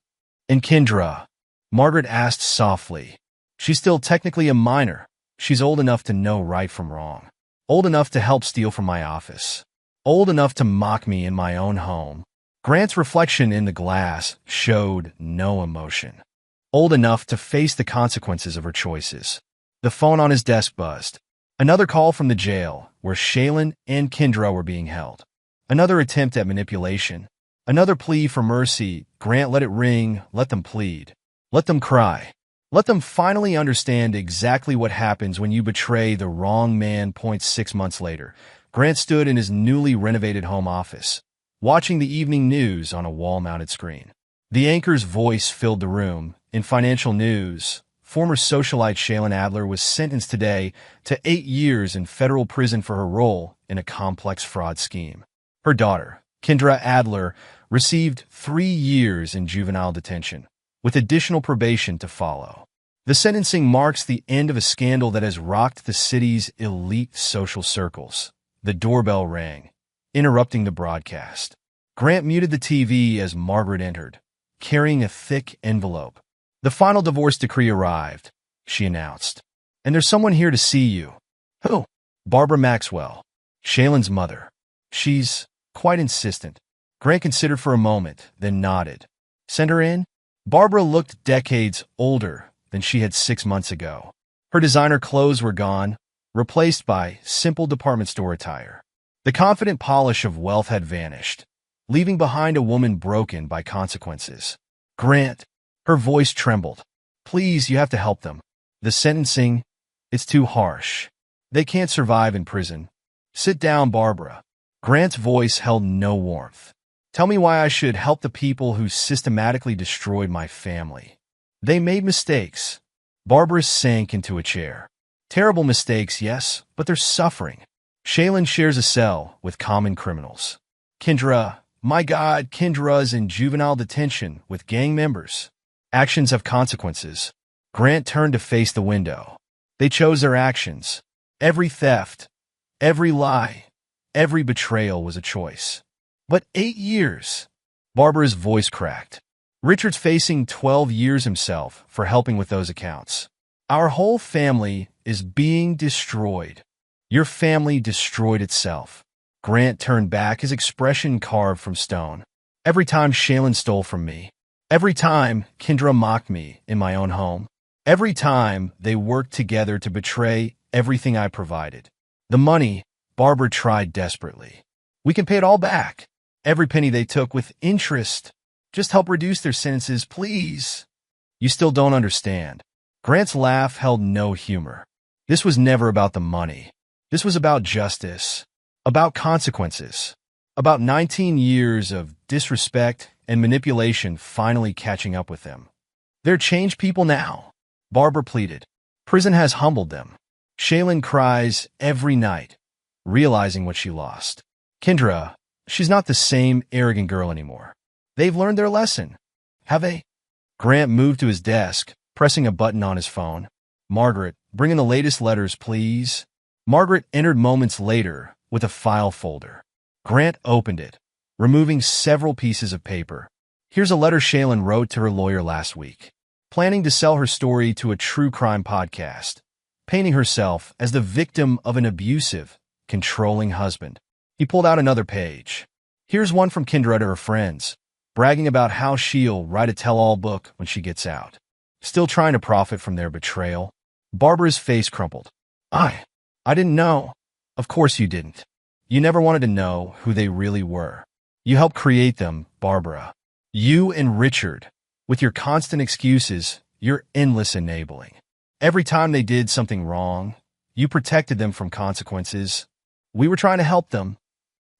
"And Kendra?" Margaret asked softly. "She's still technically a minor. She's old enough to know right from wrong. Old enough to help steal from my office. Old enough to mock me in my own home." Grant's reflection in the glass showed no emotion. Old enough to face the consequences of her choices. The phone on his desk buzzed. Another call from the jail, where Shaylin and Kendra were being held. Another attempt at manipulation. Another plea for mercy. Grant let it ring, let them plead. Let them cry. Let them finally understand exactly what happens when you betray the wrong man. 6 months later, Grant stood in his newly renovated home office, watching the evening news on a wall-mounted screen. The anchor's voice filled the room. In financial news, former socialite Shaylin Adler was sentenced today to 8 years in federal prison for her role in a complex fraud scheme. Her daughter, Kendra Adler, received 3 years in juvenile detention, with additional probation to follow. The sentencing marks the end of a scandal that has rocked the city's elite social circles. The doorbell rang, interrupting the broadcast. Grant muted the TV as Margaret entered, carrying a thick envelope. "The final divorce decree arrived," she announced. "And there's someone here to see you." "Who?" "Barbara Maxwell, Shaylin's mother. She's quite insistent." Grant considered for a moment, then nodded. "Send her in?" Barbara looked decades older than she had 6 months ago. Her designer clothes were gone, replaced by simple department store attire. The confident polish of wealth had vanished, leaving behind a woman broken by consequences. "Grant," her voice trembled. "Please, you have to help them. The sentencing, it's too harsh. They can't survive in prison." "Sit down, Barbara." Grant's voice held no warmth. "Tell me why I should help the people who systematically destroyed my family." "They made mistakes." Barbara sank into a chair. "Terrible mistakes, yes, but they're suffering. Shaylin shares a cell with common criminals. Kendra, my God, Kendra's in juvenile detention with gang members. Actions have consequences." Grant turned to face the window. "They chose their actions. Every theft, every lie, every betrayal was a choice." "But 8 years." Barbara's voice cracked. "Richard's facing 12 years himself for helping with those accounts. Our whole family is being destroyed. Your family destroyed itself." Grant turned back, his expression carved from stone. "Every time Shaylin stole from me. Every time Kendra mocked me in my own home. Every time they worked together to betray everything I provided. The money," Barbara tried desperately. "We can pay it all back. Every penny they took with interest. Just help reduce their sentences, please." "You still don't understand." Grant's laugh held no humor. "This was never about the money. This was about justice, about consequences, about 19 years of disrespect and manipulation finally catching up with them. They're changed people now," Barbara pleaded. "Prison has humbled them. Shaylin cries every night, realizing what she lost. Kendra, she's not the same arrogant girl anymore. They've learned their lesson. Have they?" Grant moved to his desk, pressing a button on his phone. "Margaret, bring in the latest letters, please." Margaret entered moments later with a file folder. Grant opened it, removing several pieces of paper. "Here's a letter Shaylin wrote to her lawyer last week, planning to sell her story to a true crime podcast, painting herself as the victim of an abusive, controlling husband." He pulled out another page. "Here's one from Kendra to her friends, bragging about how she'll write a tell-all book when she gets out. Still trying to profit from their betrayal." Barbara's face crumpled. I didn't know." Of course you didn't. You never wanted to know who they really were. You helped create them, Barbara. You and Richard, with your constant excuses, your endless enabling. Every time they did something wrong, you protected them from consequences. We were trying to help them.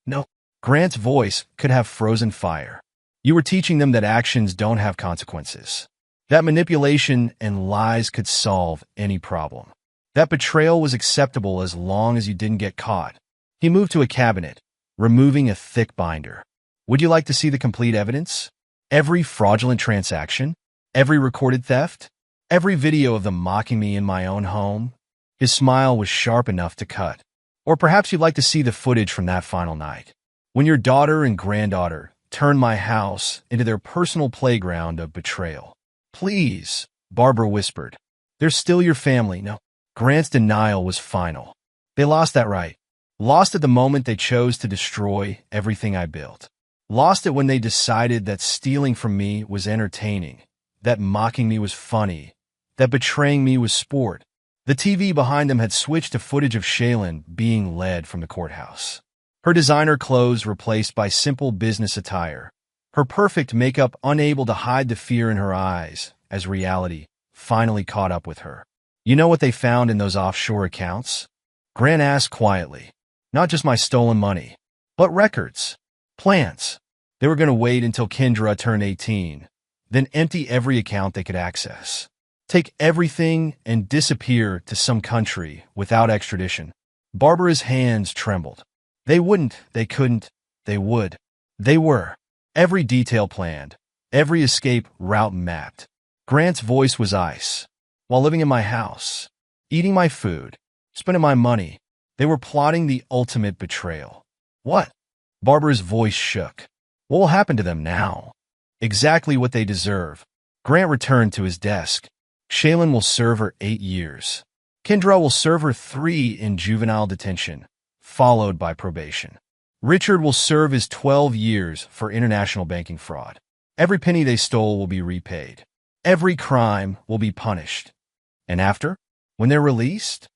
No, Grant's voice could have frozen fire. You were teaching them that actions don't have consequences. That manipulation and lies could solve any problem. That betrayal was acceptable as long as you didn't get caught. He moved to a cabinet, removing a thick binder. Would you like to see the complete evidence? Every fraudulent transaction? Every recorded theft? Every video of them mocking me in my own home? His smile was sharp enough to cut. Or perhaps you'd like to see the footage from that final night, when your daughter and granddaughter turned my house into their personal playground of betrayal. Please, Barbara whispered. They're still your family. No. Grant's denial was final. They lost that right. Lost it the moment they chose to destroy everything I built. Lost it when they decided that stealing from me was entertaining, that mocking me was funny, that betraying me was sport. The TV behind them had switched to footage of Shaylin being led from the courthouse. Her designer clothes replaced by simple business attire. Her perfect makeup unable to hide the fear in her eyes as reality finally caught up with her. You know what they found in those offshore accounts? Grant asked quietly. Not just my stolen money, but records, plans. They were going to wait until Kendra turned 18, then empty every account they could access. Take everything and disappear to some country without extradition. Barbara's hands trembled. They wouldn't, they couldn't, they would. They were. Every detail planned, every escape route mapped. Grant's voice was ice. While living in my house, eating my food, spending my money, they were plotting the ultimate betrayal. What? Barbara's voice shook. What will happen to them now? Exactly what they deserve. Grant returned to his desk. Shaylin will serve her 8 years. Kendra will serve her 3 in juvenile detention, followed by probation. Richard will serve his 12 years for international banking fraud. Every penny they stole will be repaid. Every crime will be punished. And after? When they're released?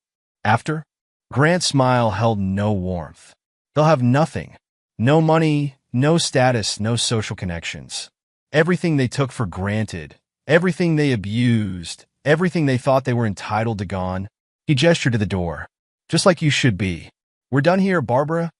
After? Grant's smile held no warmth. They'll have nothing. No money, no status, no social connections. Everything they took for granted, everything they abused, everything they thought they were entitled to gone. He gestured to the door. Just like you should be. We're done here, Barbara.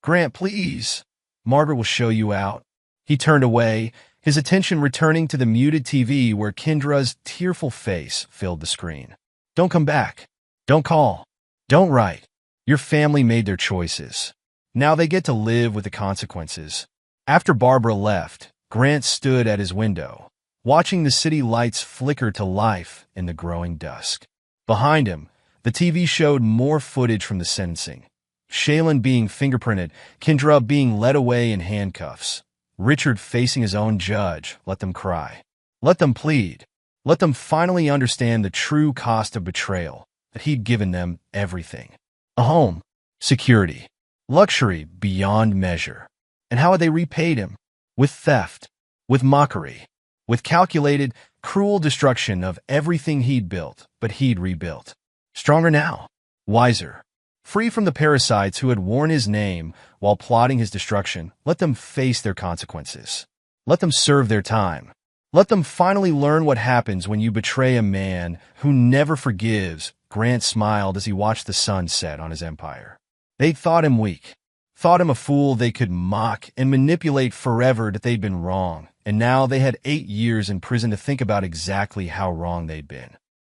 Grant, please. Margaret will show you out. He turned away, his attention returning to the muted TV where Kendra's tearful face filled the screen. Don't come back. Don't call. Don't write. Your family made their choices. Now they get to live with the consequences. After Barbara left, Grant stood at his window, watching the city lights flicker to life in the growing dusk. Behind him, the TV showed more footage from the sentencing. Shaylin being fingerprinted, Kendra being led away in handcuffs. Richard facing his own judge. Let them cry. Let them plead. Let them finally understand the true cost of betrayal, that he'd given them everything. A home, security, luxury beyond measure. And how had they repaid him? With theft, with mockery, with calculated, cruel destruction of everything he'd built, but he'd rebuilt. Stronger now, wiser, free from the parasites who had worn his name while plotting his destruction. Let them face their consequences. Let them serve their time. Let them finally learn what happens when you betray a man who never forgives. Grant smiled as he watched the sun set on his empire. They thought him weak, thought him a fool they could mock and manipulate forever that they'd been wrong, and now they had 8 years in prison to think about exactly how wrong they'd been.